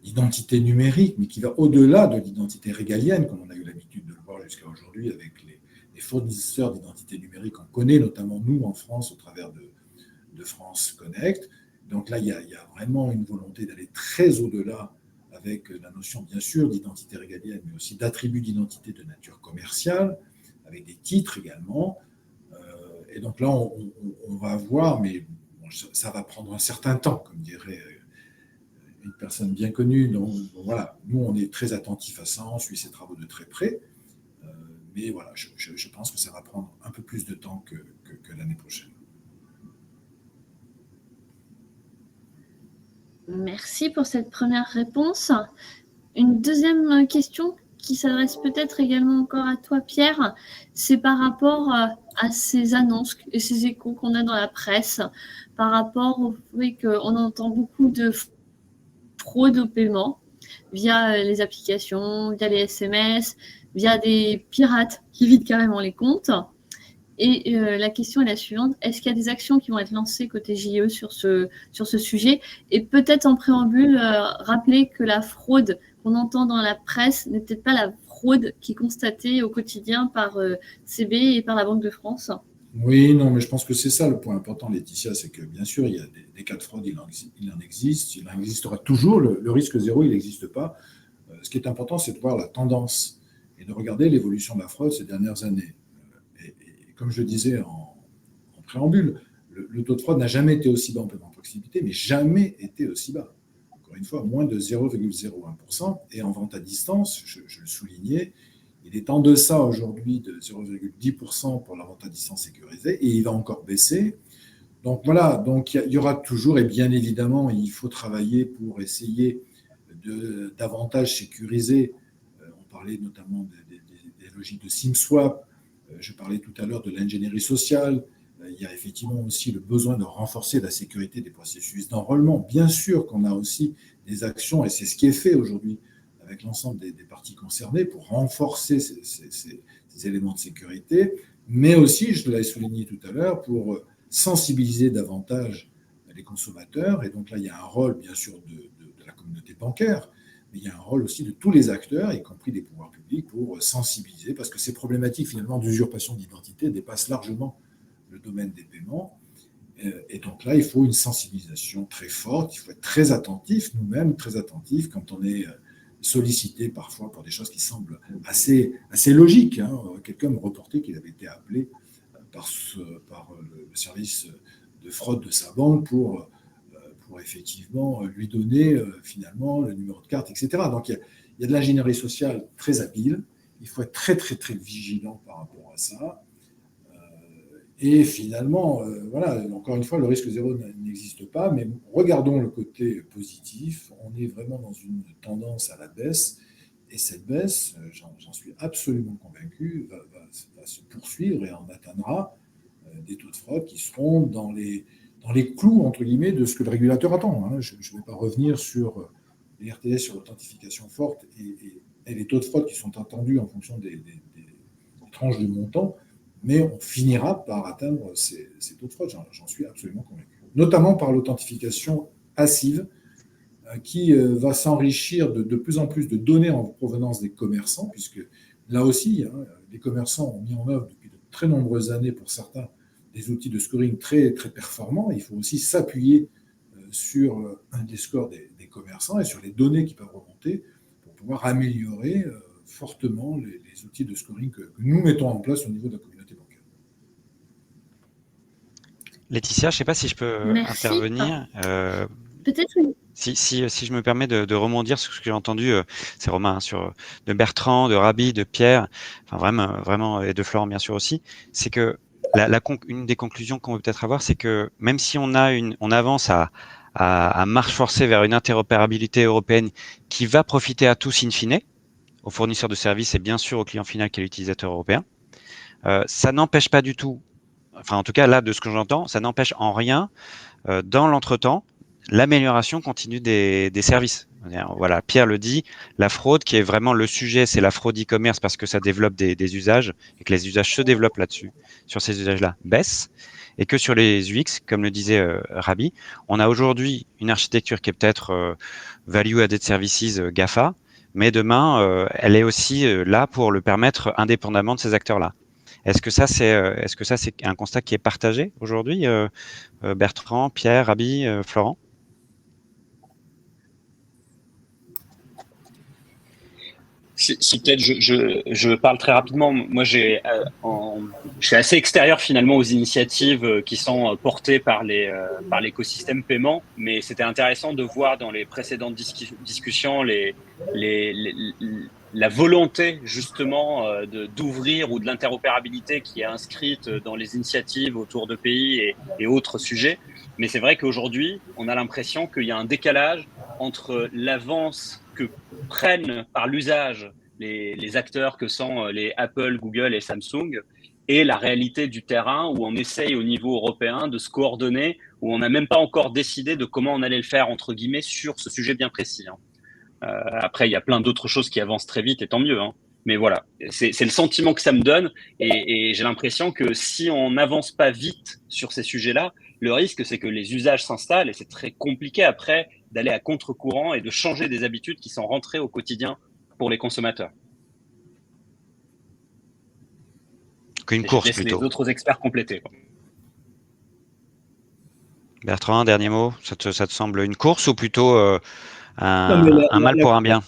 d'identité numérique, mais qui va au-delà de l'identité régalienne, comme on a eu l'habitude de le voir jusqu'à aujourd'hui avec les fournisseurs d'identité numérique qu'on connaît, notamment nous en France, au travers de France Connect. Donc là, il y a vraiment une volonté d'aller très au-delà avec la notion, bien sûr, d'identité régalienne, mais aussi d'attributs d'identité de nature commerciale, avec des titres également. Et donc là, on va voir, mais bon, ça va prendre un certain temps, comme dirait une personne bien connue. Donc voilà, nous, on est très attentifs à ça, on suit ces travaux de très près. Mais voilà, je pense que ça va prendre un peu plus de temps que l'année prochaine. Merci pour cette première réponse. Une deuxième question qui s'adresse peut-être également encore à toi, Pierre, c'est par rapport à ces annonces et ces échos qu'on a dans la presse, par rapport au fait qu'on entend beaucoup de fraude au paiement via les applications, via les SMS, via des pirates qui vident carrément les comptes. Et la question est la suivante, est-ce qu'il y a des actions qui vont être lancées côté JE sur ce sujet? Et peut-être en préambule, rappeler que la fraude qu'on entend dans la presse n'est peut-être pas la fraude qui est constatée au quotidien par CB et par la Banque de France. Oui, non, mais je pense que c'est ça le point important, Laetitia, c'est que bien sûr, il y a des cas de fraude, il en existe, il en existera toujours, le risque zéro, il n'existe pas. Ce qui est important, c'est de voir la tendance et de regarder l'évolution de la fraude ces dernières années. Et comme je le disais en préambule, le taux de fraude n'a jamais été aussi bas en paiement à proximité, mais jamais été aussi bas. Encore une fois, moins de 0,01%. Et en vente à distance, je le soulignais, il est en deçà aujourd'hui de 0,10% pour la vente à distance sécurisée et il va encore baisser. Donc voilà, donc il y aura toujours, et bien évidemment, il faut travailler pour essayer de davantage sécuriser. On parlait notamment des logiques de SIM swap. Je parlais tout à l'heure de l'ingénierie sociale. Il y a effectivement aussi le besoin de renforcer la sécurité des processus d'enrôlement. Bien sûr qu'on a aussi des actions, et c'est ce qui est fait aujourd'hui avec l'ensemble des parties concernées pour renforcer ces éléments de sécurité, mais aussi, je l'avais souligné tout à l'heure, pour sensibiliser davantage les consommateurs. Et donc là, il y a un rôle, bien sûr, de la communauté bancaire, mais il y a un rôle aussi de tous les acteurs, y compris des pouvoirs publics, pour sensibiliser, parce que ces problématiques, finalement, d'usurpation d'identité dépassent largement le domaine des paiements. Et donc là, il faut une sensibilisation très forte, il faut être très attentif, nous-mêmes, très attentifs, quand on est sollicité parfois pour des choses qui semblent assez logiques. Quelqu'un me reportait qu'il avait été appelé par le service de fraude de sa banque pour effectivement lui donner finalement le numéro de carte, etc. Donc il y a de l'ingénierie sociale très habile, il faut être très très très vigilant par rapport à ça. Et finalement, voilà, encore une fois, le risque zéro n'existe pas, mais regardons le côté positif. On est vraiment dans une tendance à la baisse, et cette baisse, j'en suis absolument convaincu, va se poursuivre et on atteindra des taux de fraude qui seront dans les clous, entre guillemets, de ce que le régulateur attend. Je ne vais pas revenir sur les RTS, sur l'authentification forte et les taux de fraude qui sont attendus en fonction des tranches de montant, mais on finira par atteindre ces taux de fraude, j'en suis absolument convaincu. Notamment par l'authentification passive, qui va s'enrichir de plus en plus de données en provenance des commerçants, puisque là aussi, les commerçants ont mis en œuvre depuis de très nombreuses années, pour certains, des outils de scoring très, très performants. Il faut aussi s'appuyer sur les scores des commerçants et sur les données qui peuvent remonter pour pouvoir améliorer fortement les outils de scoring que nous mettons en place au niveau de la communauté bancaire. Laetitia, je ne sais pas si je peux intervenir. Peut-être oui. Si je me permets de rebondir sur ce que j'ai entendu, c'est Romain, de Bertrand, de Rabi, de Pierre, enfin vraiment, et de Florent bien sûr aussi, c'est que une des conclusions qu'on peut peut-être avoir, c'est que même si on avance à marche forcée vers une interopérabilité européenne qui va profiter à tous in fine, aux fournisseurs de services et bien sûr au client final qui est l'utilisateur européen, ça n'empêche pas du tout, enfin en tout cas là de ce que j'entends, ça n'empêche en rien dans l'entretemps l'amélioration continue des services. Voilà, Pierre le dit, la fraude qui est vraiment le sujet, c'est la fraude e-commerce parce que ça développe des usages et que les usages se développent là-dessus, sur ces usages-là baissent, et que sur les UX, comme le disait Rabi, on a aujourd'hui une architecture qui est peut-être Value Added Services GAFA, mais demain, elle est aussi là pour le permettre indépendamment de ces acteurs-là. Est-ce que ça, c'est un constat qui est partagé aujourd'hui, Bertrand, Pierre, Rabi, Florent? Si peut-être je parle très rapidement. Moi, je suis assez extérieur finalement aux initiatives qui sont portées par l'écosystème paiement, mais c'était intéressant de voir dans les précédentes discussions la volonté justement d'ouvrir ou de l'interopérabilité qui est inscrite dans les initiatives autour de pays et autres sujets. Mais c'est vrai qu'aujourd'hui, on a l'impression qu'il y a un décalage entre l'avance que prennent par l'usage les acteurs que sont les Apple, Google et Samsung et la réalité du terrain où on essaye au niveau européen de se coordonner, où on n'a même pas encore décidé de comment on allait le faire, entre guillemets, sur ce sujet bien précis. Après, il y a plein d'autres choses qui avancent très vite et tant mieux. Mais voilà, c'est le sentiment que ça me donne et j'ai l'impression que si on n'avance pas vite sur ces sujets-là, le risque, c'est que les usages s'installent et c'est très compliqué après d'aller à contre-courant et de changer des habitudes qui sont rentrées au quotidien pour les consommateurs. Une course plutôt. Je laisse les autres experts compléter. Bertrand, un dernier mot. Ça te semble une course ou plutôt un mal pour un bien?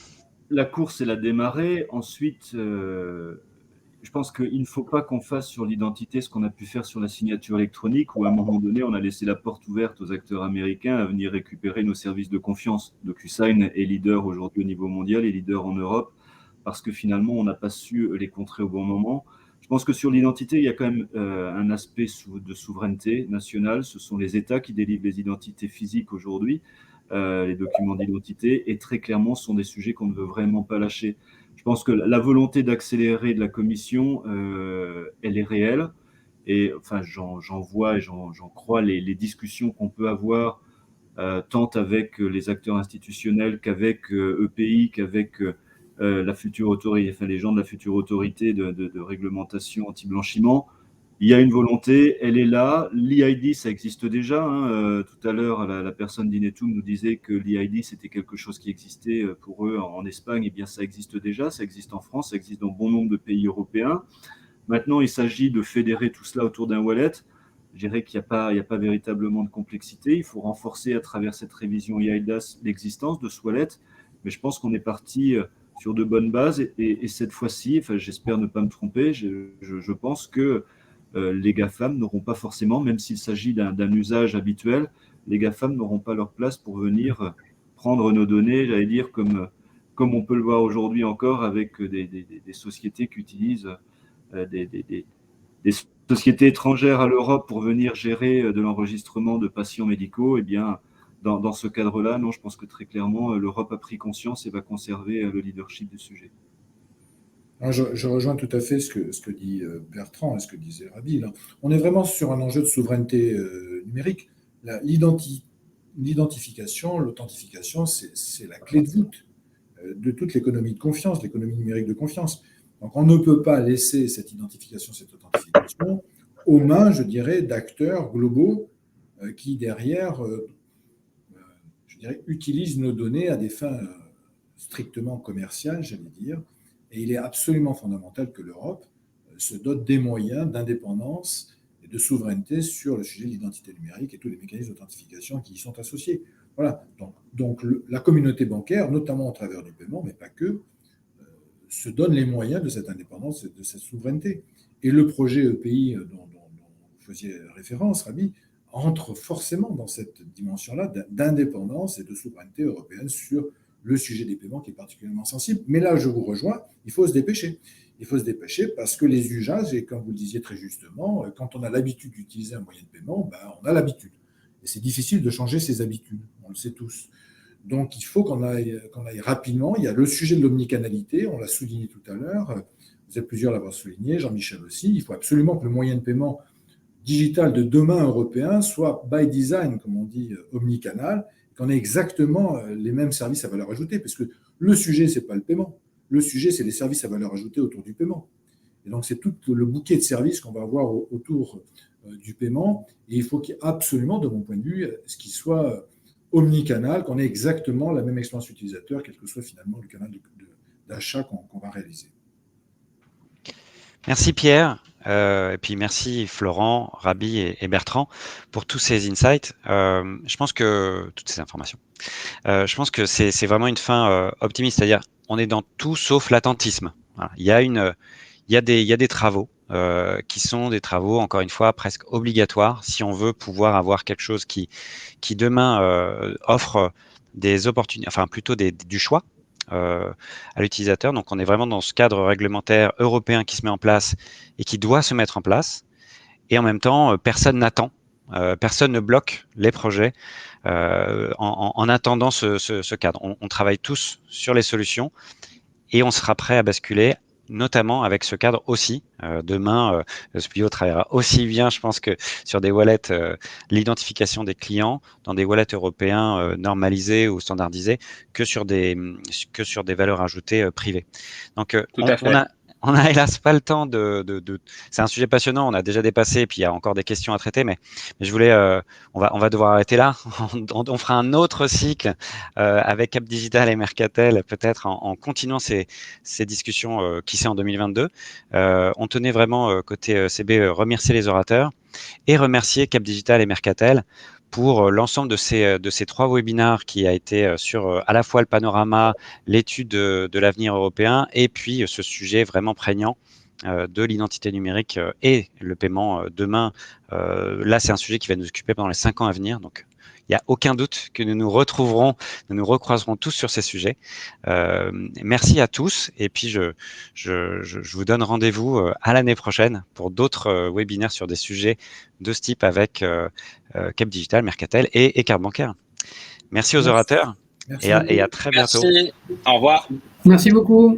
La course, elle a démarré. Ensuite, je pense qu'il ne faut pas qu'on fasse sur l'identité ce qu'on a pu faire sur la signature électronique, où à un moment donné, on a laissé la porte ouverte aux acteurs américains à venir récupérer nos services de confiance. DocuSign est leader aujourd'hui au niveau mondial et leader en Europe, parce que finalement, on n'a pas su les contrer au bon moment. Je pense que sur l'identité, il y a quand même un aspect de souveraineté nationale. Ce sont les États qui délivrent les identités physiques aujourd'hui, les documents d'identité, et très clairement, ce sont des sujets qu'on ne veut vraiment pas lâcher. Je pense que la volonté d'accélérer de la Commission, elle est réelle. Et enfin, j'en vois et j'en crois les discussions qu'on peut avoir tant avec les acteurs institutionnels qu'avec EPI, qu'avec la future autorité, enfin les gens de la future autorité de réglementation anti-blanchiment. Il y a une volonté, elle est là. L'EID, ça existe déjà. Tout à l'heure, la personne d'Inetum nous disait que l'EID, c'était quelque chose qui existait pour eux en Espagne. Eh bien, ça existe déjà, ça existe en France, ça existe dans bon nombre de pays européens. Maintenant, il s'agit de fédérer tout cela autour d'un wallet. Je dirais qu'il n'y a pas véritablement de complexité. Il faut renforcer à travers cette révision EIDAS l'existence de ce wallet. Mais je pense qu'on est parti sur de bonnes bases. Et cette fois-ci, enfin, j'espère ne pas me tromper, je pense que les GAFAM n'auront pas forcément, même s'il s'agit d'un usage habituel, les GAFAM n'auront pas leur place pour venir prendre nos données, j'allais dire, comme on peut le voir aujourd'hui encore avec des sociétés qui utilisent des sociétés étrangères à l'Europe pour venir gérer de l'enregistrement de patients médicaux. Eh bien, dans ce cadre-là, non, je pense que très clairement, l'Europe a pris conscience et va conserver le leadership du sujet. Je rejoins tout à fait ce que dit Bertrand et ce que disait Rabi. Là. On est vraiment sur un enjeu de souveraineté numérique. L'identification, l'authentification, c'est la clé de voûte de toute l'économie de confiance, l'économie numérique de confiance. Donc, on ne peut pas laisser cette identification, cette authentification aux mains, je dirais, d'acteurs globaux qui, derrière, je dirais, utilisent nos données à des fins strictement commerciales, j'allais dire. Et il est absolument fondamental que l'Europe se dote des moyens d'indépendance et de souveraineté sur le sujet de l'identité numérique et tous les mécanismes d'authentification qui y sont associés. Voilà. Donc la communauté bancaire, notamment au travers du paiement, mais pas que, se donne les moyens de cette indépendance et de cette souveraineté. Et le projet EPI dont vous faisiez référence, Rabi, entre forcément dans cette dimension-là d'indépendance et de souveraineté européenne sur le sujet des paiements qui est particulièrement sensible. Mais là, je vous rejoins, il faut se dépêcher. Il faut se dépêcher parce que les usages, et comme vous le disiez très justement, quand on a l'habitude d'utiliser un moyen de paiement, on a l'habitude. Et c'est difficile de changer ses habitudes, on le sait tous. Donc, il faut qu'on aille rapidement. Il y a le sujet de l'omnicanalité, on l'a souligné tout à l'heure. Vous êtes plusieurs à l'avoir souligné, Jean-Michel aussi. Il faut absolument que le moyen de paiement digital de demain européen soit by design, comme on dit, omnicanal, qu'on ait exactement les mêmes services à valeur ajoutée, parce que le sujet, ce n'est pas le paiement. Le sujet, c'est les services à valeur ajoutée autour du paiement. Et donc, c'est tout le bouquet de services qu'on va avoir autour du paiement. Et il faut qu'il y ait absolument, de mon point de vue, ce qui soit omnicanal, qu'on ait exactement la même expérience utilisateur, quel que soit finalement le canal d'achat qu'on va réaliser. Merci Pierre, et puis merci Florent, Rabi et Bertrand pour tous ces insights. Je pense que toutes ces informations. Je pense que c'est vraiment une fin optimiste, c'est-à-dire on est dans tout sauf l'attentisme. Voilà. Il y a des travaux qui sont des travaux, encore une fois, presque obligatoires si on veut pouvoir avoir quelque chose qui demain offre des opportunités, enfin plutôt du choix à l'utilisateur. Donc, on est vraiment dans ce cadre réglementaire européen qui se met en place et qui doit se mettre en place. Et en même temps, personne n'attend, personne ne bloque les projets en attendant ce cadre. On travaille tous sur les solutions et on sera prêt à basculer, notamment avec ce cadre aussi. Demain, Splio travaillera aussi bien, je pense, que sur des wallets, l'identification des clients dans des wallets européens normalisés ou standardisés que sur des valeurs ajoutées privées. Donc, on a hélas pas le temps c'est un sujet passionnant, on a déjà dépassé, et puis il y a encore des questions à traiter, mais je voulais, on va devoir arrêter là. On fera un autre cycle avec Cap Digital et Mercatel, peut-être en continuant ces discussions, qui c'est en 2022. On tenait vraiment côté CB remercier les orateurs et remercier Cap Digital et Mercatel pour l'ensemble de ces 3 webinaires qui a été sur à la fois le panorama, l'étude de l'avenir européen et puis ce sujet vraiment prégnant de l'identité numérique et le paiement demain. Là, c'est un sujet qui va nous occuper pendant les 5 ans à venir. Donc, il n'y a aucun doute que nous nous recroiserons tous sur ces sujets. Merci à tous. Et puis, je vous donne rendez-vous à l'année prochaine pour d'autres webinaires sur des sujets de ce type avec Cap Digital, Mercatel et Carte Bancaire. Merci aux orateurs. Merci. Et à très bientôt. Merci. Au revoir. Merci beaucoup.